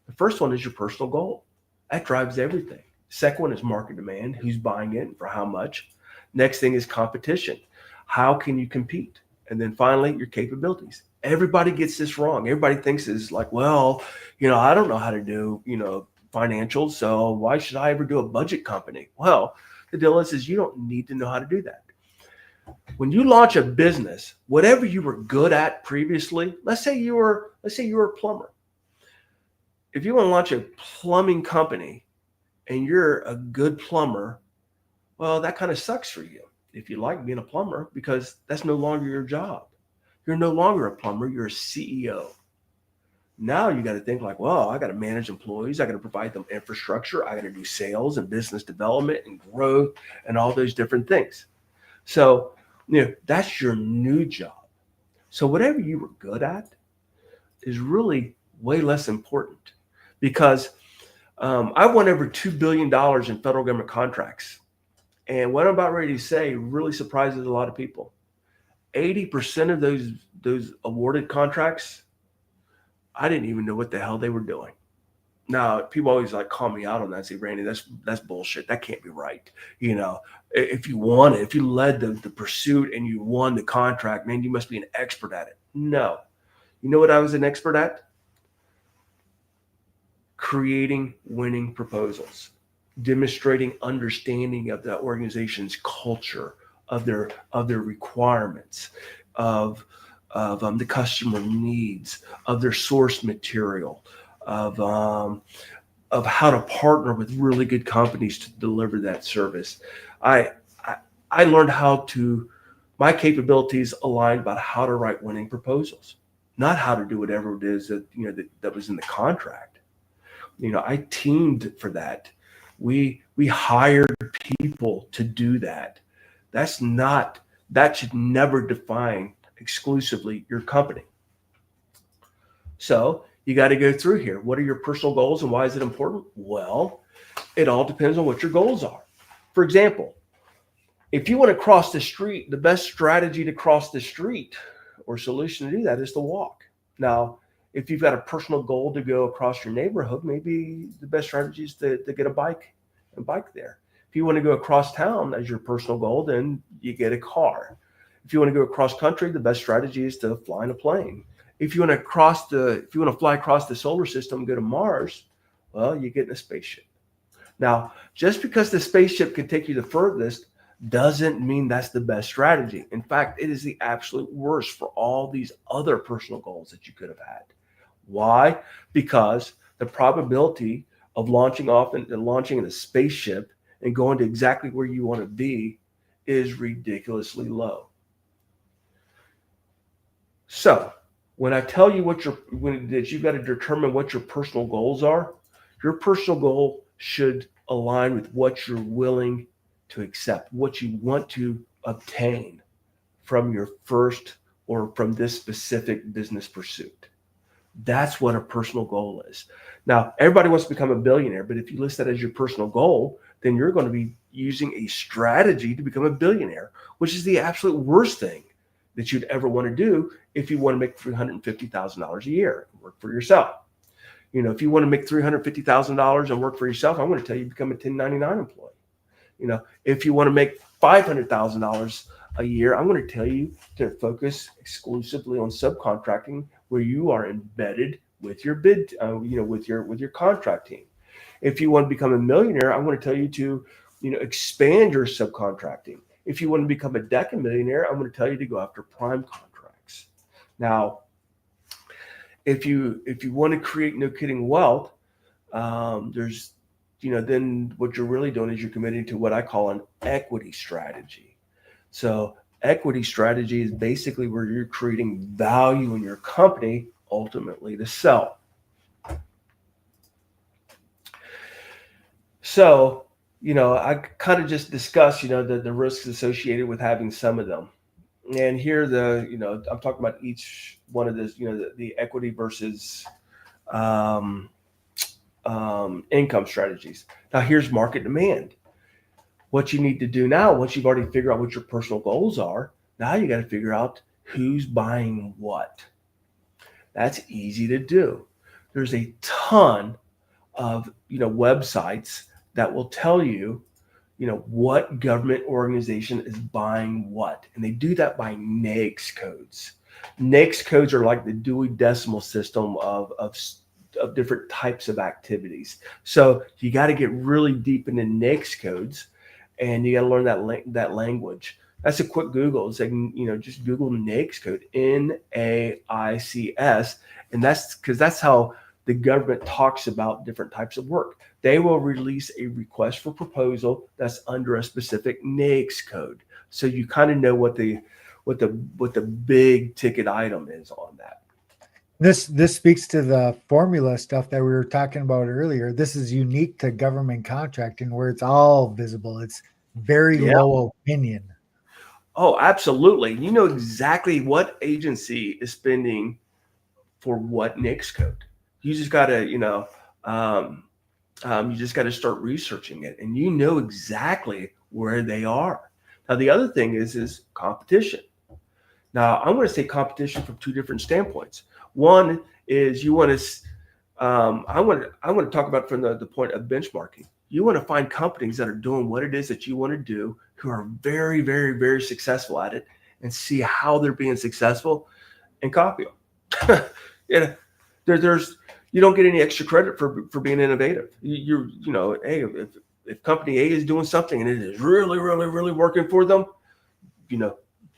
The first one is your personal goal. That drives everything. Second one is market demand. Who's buying it and for how much? Next thing is competition. How can you compete? And then finally, your capabilities. Everybody gets this wrong. Everybody thinks it's like, well, I don't know how to do, financials. So why should I ever do a budget company? Well, the deal is you don't need to know how to do that. When you launch a business, whatever you were good at previously, let's say you were a plumber. If you want to launch a plumbing company and you're a good plumber, well, that kind of sucks for you if you like being a plumber, because that's no longer your job. You're no longer a plumber, you're a CEO. Now you got to think like, well, I got to manage employees. I got to provide them infrastructure. I got to do sales and business development and growth and all those different things. So, that's your new job. So whatever you were good at is really way less important, because I've won over $2 billion in federal government contracts. And what I'm about ready to say really surprises a lot of people. 80% of those awarded contracts, I didn't even know what the hell they were doing. Now, people always call me out on that and say, Randy, that's bullshit. That can't be right. If you won it, if you led the pursuit and you won the contract, man, you must be an expert at it. No. You know what I was an expert at? Creating winning proposals, demonstrating understanding of the organization's culture, of their requirements, of the customer needs, of their source material, of how to partner with really good companies to deliver that service. I learned my capabilities aligned about how to write winning proposals, not how to do whatever it is that was in the contract. I teamed for that. We hired people to do that. That should never define exclusively your company. So you got to go through here. What are your personal goals and why is it important? Well, it all depends on what your goals are. For example, if you want to cross the street, the best strategy to cross the street or solution to do that is to walk. Now, if you've got a personal goal to go across your neighborhood, maybe the best strategy is to get a bike and bike there. If you want to go across town as your personal goal, then you get a car. If you want to go across country, the best strategy is to fly in a plane. If you want to fly across the solar system and go to Mars, well, you get in a spaceship. Now, just because the spaceship can take you the furthest doesn't mean that's the best strategy. In fact, it is the absolute worst for all these other personal goals that you could have had. Why? Because the probability of launching in a spaceship and going to exactly where you want to be is ridiculously low. So when I tell you that you've got to determine what your personal goals are, your personal goal should align with what you're willing to accept, what you want to obtain from your first or from this specific business pursuit. That's what a personal goal is. Now, everybody wants to become a billionaire, but if you list that as your personal goal, then you're going to be using a strategy to become a billionaire, which is the absolute worst thing that you'd ever want to do if you want to make $350,000 a year and work for yourself. If you want to make $350,000 and work for yourself, I'm going to tell you become a 1099 employee. If you want to make $500,000 a year, I'm going to tell you to focus exclusively on subcontracting, where you are embedded with your bid, with your contract team. If you want to become a millionaire, I'm going to tell you to, expand your subcontracting. If you want to become a decamillionaire, I'm going to tell you to go after prime contracts. Now, if you want to create no kidding wealth, there's then what you're really doing is you're committing to what I call an equity strategy. So equity strategy is basically where you're creating value in your company, ultimately to sell. So, I kind of just discussed, the risks associated with having some of them. And here I'm talking about each one of this, the equity versus income strategies. Now here's market demand. What you need to do now, once you've already figured out what your personal goals are, now you got to figure out who's buying what. That's easy to do. There's a ton of websites that will tell you what government organization is buying what, and they do that by NAICS codes. NAICS codes are like the Dewey Decimal System of different types of activities. So you got to get really deep into NAICS codes, and you got to learn that language. That's a quick Google. It's like, just Google NAICS code, NAICS, and that's how the government talks about different types of work. They will release a request for proposal that's under a specific NAICS code, so you kind of know what the big ticket item is on that. This speaks to the formula stuff that we were talking about earlier. This is unique to government contracting, where it's all visible. It's very low opinion. Oh, absolutely. You know exactly what agency is spending for what NAICS code. You just got to, you just got to start researching it, and you know exactly where they are. Now, the other thing is competition. Now, I'm going to say competition from two different standpoints. One is you want to, I want to talk about from the point of benchmarking. You want to find companies that are doing what it is that you want to do, who are very, very, very successful at it, and see how they're being successful, and copy them. There's you don't get any extra credit for being innovative. Hey, if company A is doing something and it is really, really, really working for them,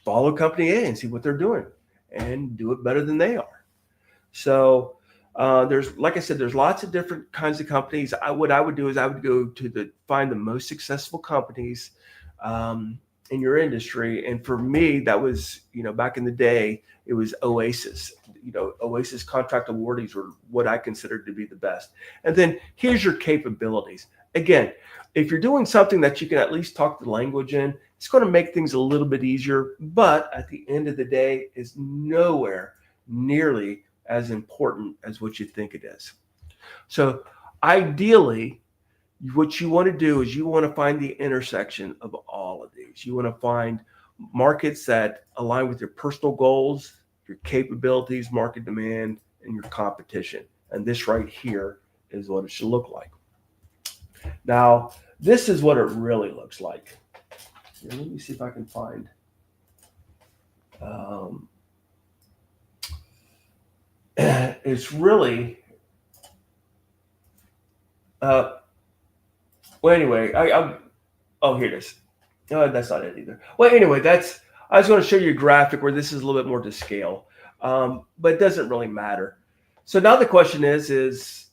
follow company A and see what they're doing and do it better than they are. So like I said, there's lots of different kinds of companies. What I would do is I would go to find the most successful companies in your industry. And for me, that was, back in the day, it was OASIS. OASIS contract awardees were what I considered to be the best. And then here's your capabilities. Again, if you're doing something that you can at least talk the language in, it's going to make things a little bit easier. But at the end of the day, it's nowhere nearly as important as what you think it is. So ideally, what you want to do is you want to find the intersection of all of these. You want to find markets that align with your personal goals, your capabilities, market demand, and your competition. And this right here is what it should look like. Now, this is what it really looks like. Here, let me see if I can find. It's really. Well, anyway, oh, here it is. No, that's not it either. Well, anyway, I was going to show you a graphic where this is a little bit more to scale, but it doesn't really matter. So now the question is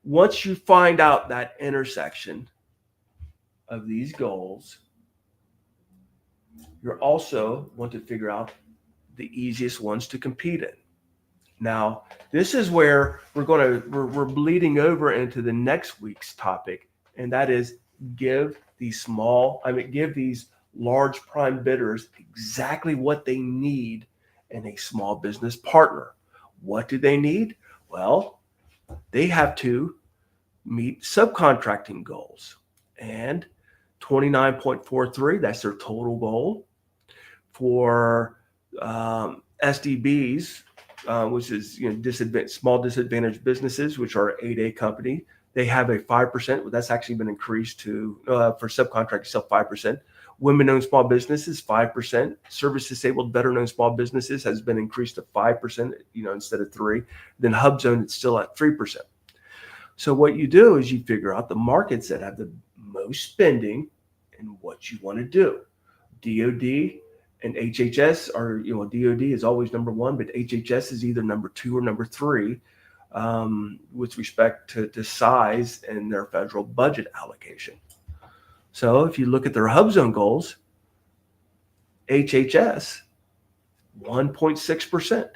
once you find out that intersection of these goals, you also want to figure out the easiest ones to compete in. Now, this is where we're bleeding over into the next week's topic, and that is give these large prime bidders exactly what they need in a small business partner. What do they need? Well, they have to meet subcontracting goals, and 29.43, that's their total goal. For SDBs, which is small disadvantaged businesses, which are 8A company, they have a 5%. That's actually been increased to for subcontractors, still 5%. Women-owned small businesses, 5%. Service-disabled, veteran-owned small businesses has been increased to 5%, instead of 3%. Then HUBZone, it's still at 3%. So what you do is you figure out the markets that have the most spending and what you want to do. DOD and HHS are, DOD is always number one, but HHS is either number 2 or number 3 with respect to size and their federal budget allocation. So if you look at their HUBZone goals, HHS, 1.6%.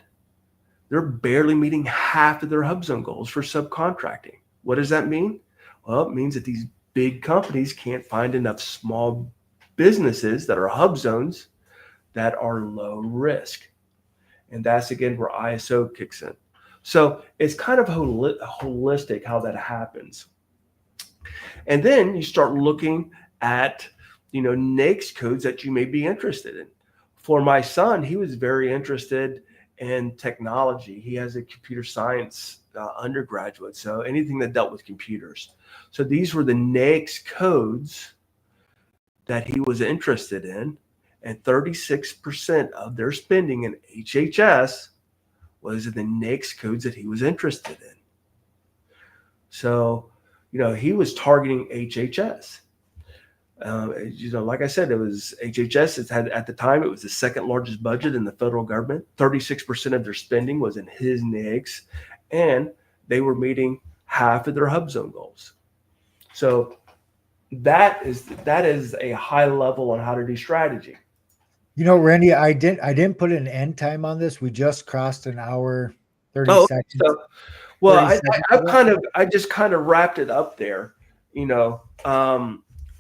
They're barely meeting half of their HUBZone goals for subcontracting. What does that mean? Well, it means that these big companies can't find enough small businesses that are HUBZones that are low risk. And that's, again, where ISO kicks in. So it's kind of holistic how that happens. And then you start looking at, NAICS codes that you may be interested in. For my son, he was very interested in technology. He has a computer science undergraduate, so anything that dealt with computers. So these were the NAICS codes that he was interested in, and 36% of their spending in HHS was in the NAICS codes that he was interested in. So, he was targeting HHS. Like I said, it was HHS. It had, at the time, it was the second largest budget in the federal government. 36% of their spending was in his NAICS, and they were meeting half of their hub zone goals. So that is a high level on how to do strategy. Randy, I didn't put an end time on this. We just crossed an hour, 30 seconds. So, well, I just kind of wrapped it up there,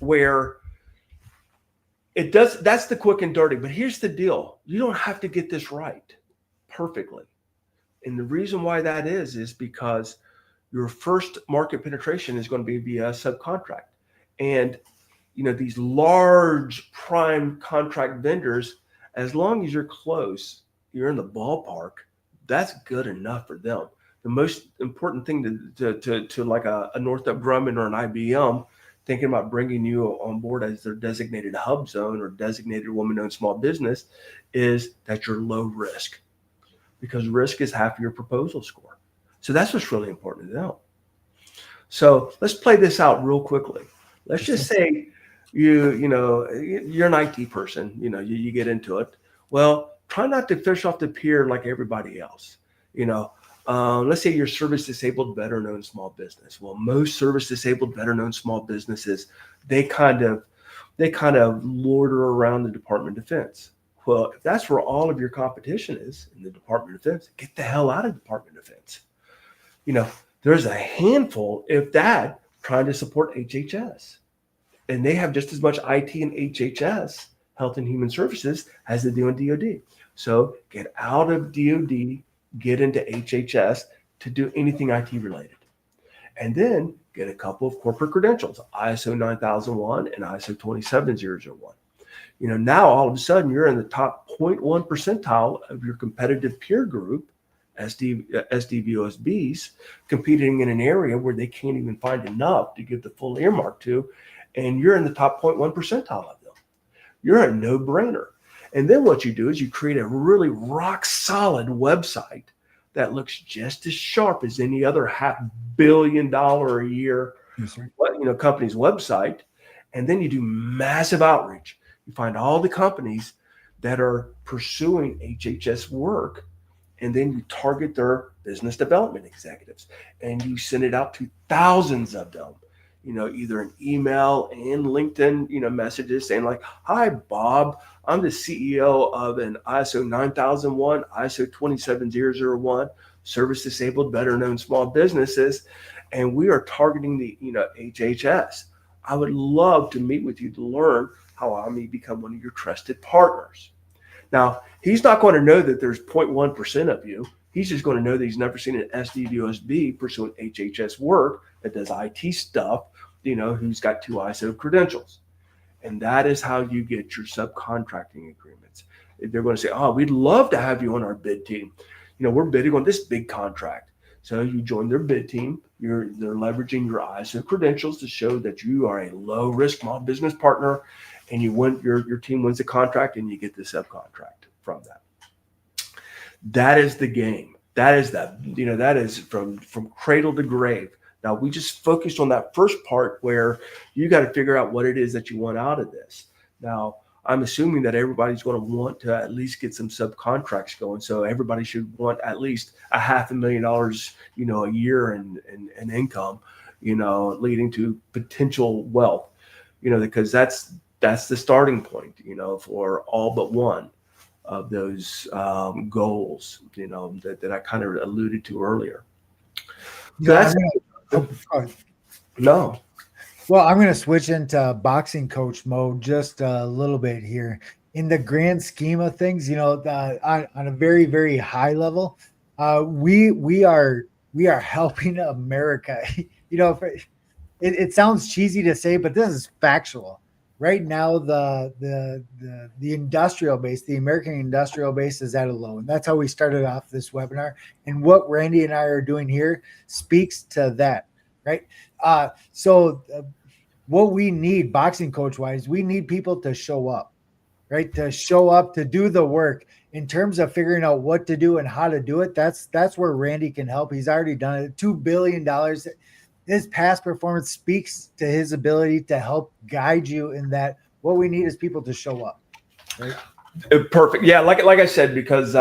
where it does. That's the quick and dirty. But here's the deal: you don't have to get this right perfectly, and the reason why that is because your first market penetration is going to be via subcontract, and these large prime contract vendors, as long as you're close, you're in the ballpark, that's good enough for them. The most important thing to like a Northrop Grumman or an IBM thinking about bringing you on board as their designated hub zone or designated woman-owned small business is that you're low risk, because risk is half of your proposal score. So that's what's really important to know. So let's play this out real quickly. Let's just say you're an IT person, you get into it. Well, try not to fish off the pier like everybody else. Let's say you're service disabled, better known small business. Well, most service disabled, better known small businesses, they kind of loiter around the Department of Defense. Well, if that's where all of your competition is, in the Department of Defense, get the hell out of Department of Defense. There's a handful, if that, trying to support HHS. And they have just as much IT and HHS, Health and Human Services, as they do in DOD. So get out of DOD, get into HHS to do anything IT related. And then get a couple of corporate credentials, ISO 9001 and ISO 27001. Now all of a sudden you're in the top 0.1 percentile of your competitive peer group, SDVOSBs, competing in an area where they can't even find enough to give the full earmark to, and you're in the top 0.1 percentile of them. You're a no-brainer. And then what you do is you create a really rock-solid website that looks just as sharp as any other $500 million a year company's website, and then you do massive outreach. You find all the companies that are pursuing HHS work, and then you target their business development executives, and you send it out to thousands of them, either an email and LinkedIn, messages saying like, "Hi, Bob, I'm the CEO of an ISO 9001, ISO 27001, service disabled, better known small businesses, and we are targeting the, HHS. I would love to meet with you to learn how I may become one of your trusted partners." Now, he's not going to know that there's 0.1% of you. He's just going to know that he's never seen an SDVOSB pursuing HHS work that does IT stuff, who's got 2 ISO credentials. And that is how you get your subcontracting agreements. They're going to say, "Oh, we'd love to have you on our bid team. We're bidding on this big contract." So you join their bid team. They're leveraging your ISO credentials to show that you are a low risk small business partner, and you win. Your team wins the contract, and you get the subcontract from that. That is the game. That is that is from cradle to grave. Now, we just focused on that first part where you got to figure out what it is that you want out of this. Now, I'm assuming that everybody's going to want to at least get some subcontracts going. So everybody should want at least $500,000, a year in income, leading to potential wealth, because that's the starting point, for all but one of those goals, that I kind of alluded to earlier. No. Well, I'm going to switch into boxing coach mode just a little bit here. In the grand scheme of things, on a very, very high level, we are helping America. It sounds cheesy to say, but this is factual. right now the industrial base, the American industrial base is at a low, and that's how we started off this webinar. And what Randy and I are doing here speaks to that, right? So what we need, boxing coach wise, we need people to show up, right? To show up, to do the work. In terms of figuring out what to do and how to do it, that's where Randy can help. He's already done it. $2 billion. His past performance speaks to his ability to help guide you in that. What we need is people to show up, right? Perfect. Yeah, like I said, because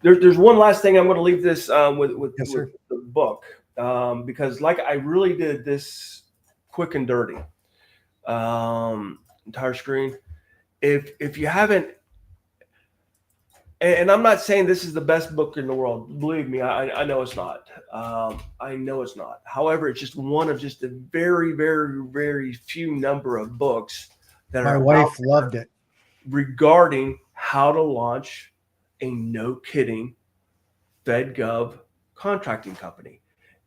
there's one last thing I'm going to leave this with Yes, sir. the book, because like I really did this quick and dirty. Entire screen. If you haven't, and I'm not saying this is the best book in the world. Believe me, I know it's not. I know it's not. However, it's just one of just a very, very, very few number of books that My are wife loved it. regarding how to launch a no kidding FedGov contracting company.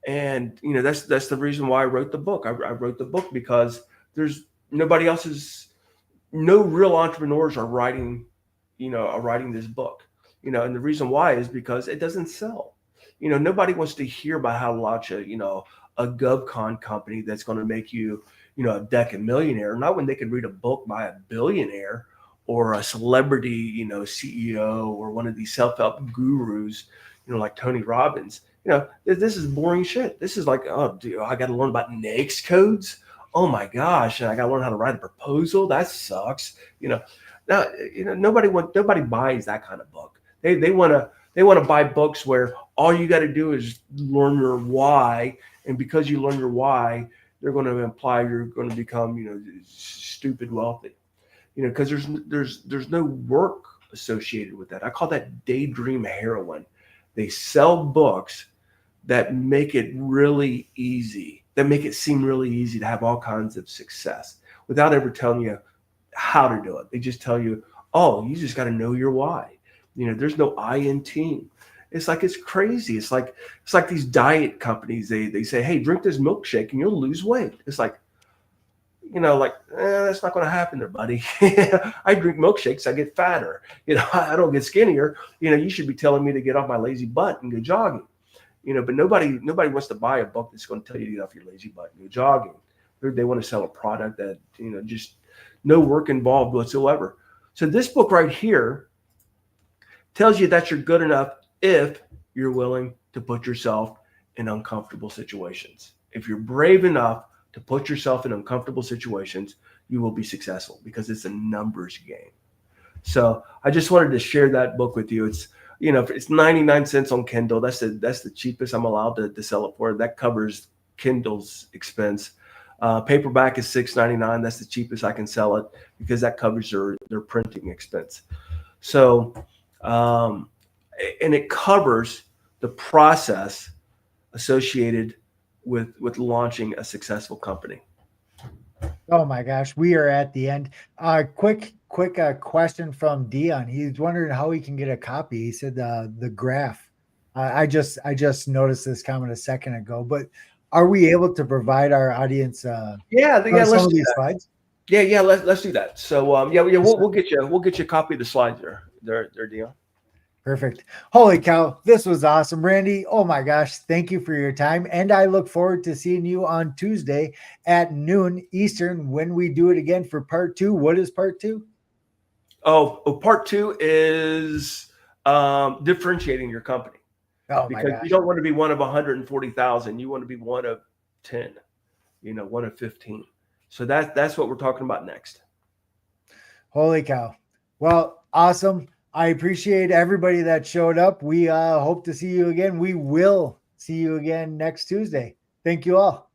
And that's the reason why I wrote the book. I wrote the book because there's nobody else's, no real entrepreneurs are writing this book. And the reason why is because it doesn't sell. Nobody wants to hear about how to launch a GovCon company that's going to make you a decade millionaire. Not when they can read a book by a billionaire or a celebrity CEO or one of these self-help gurus like Tony Robbins. This is boring shit. This is like, oh, dude, I got to learn about NAICS codes. Oh my gosh, and I got to learn how to write a proposal. That sucks. Now, nobody buys that kind of book. They want to buy books where all you got to do is learn your why, and because you learn your why, they're going to imply you're going to become stupid wealthy. Because there's no work associated with that. I call that daydream heroin. They sell books that make it really easy, that make it seem really easy to have all kinds of success without ever telling you how to do it. They just tell you, oh, you just got to know your why. There's no I in team. It's crazy. It's like these diet companies. They say, hey, drink this milkshake and you'll lose weight. It's like, that's not going to happen there, buddy. I drink milkshakes, I get fatter. I don't get skinnier. You should be telling me to get off my lazy butt and go jogging. But nobody wants to buy a book that's going to tell you to get off your lazy butt and go jogging. They want to sell a product that, just no work involved whatsoever. So this book right here tells you that you're good enough if you're willing to put yourself in uncomfortable situations. If you're brave enough to put yourself in uncomfortable situations, you will be successful because it's a numbers game. So I just wanted to share that book with you. It's 99 cents on Kindle. That's the cheapest I'm allowed to sell it for. That covers Kindle's expense. Paperback is $6.99. That's the cheapest I can sell it because that covers their printing expense. So, and it covers the process associated with launching a successful company. Oh my gosh, we are at the end. Quick question from Dion. He's wondering how he can get a copy. He said the graph. I just noticed this comment a second ago, but are we able to provide our audience some of these slides? Yeah, let's do that. So we'll get you a copy of the slides there, Dion. Perfect. Holy cow, this was awesome, Randy. Oh my gosh, thank you for your time, and I look forward to seeing you on Tuesday at noon Eastern when we do it again for part 2. What is part 2? Part 2 is differentiating your company. Oh because you don't want to be one of 140,000. You want to be one of 10, one of 15. So that's what we're talking about next. Holy cow. Well, awesome. I appreciate everybody that showed up. We hope to see you again. We will see you again next Tuesday. Thank you all.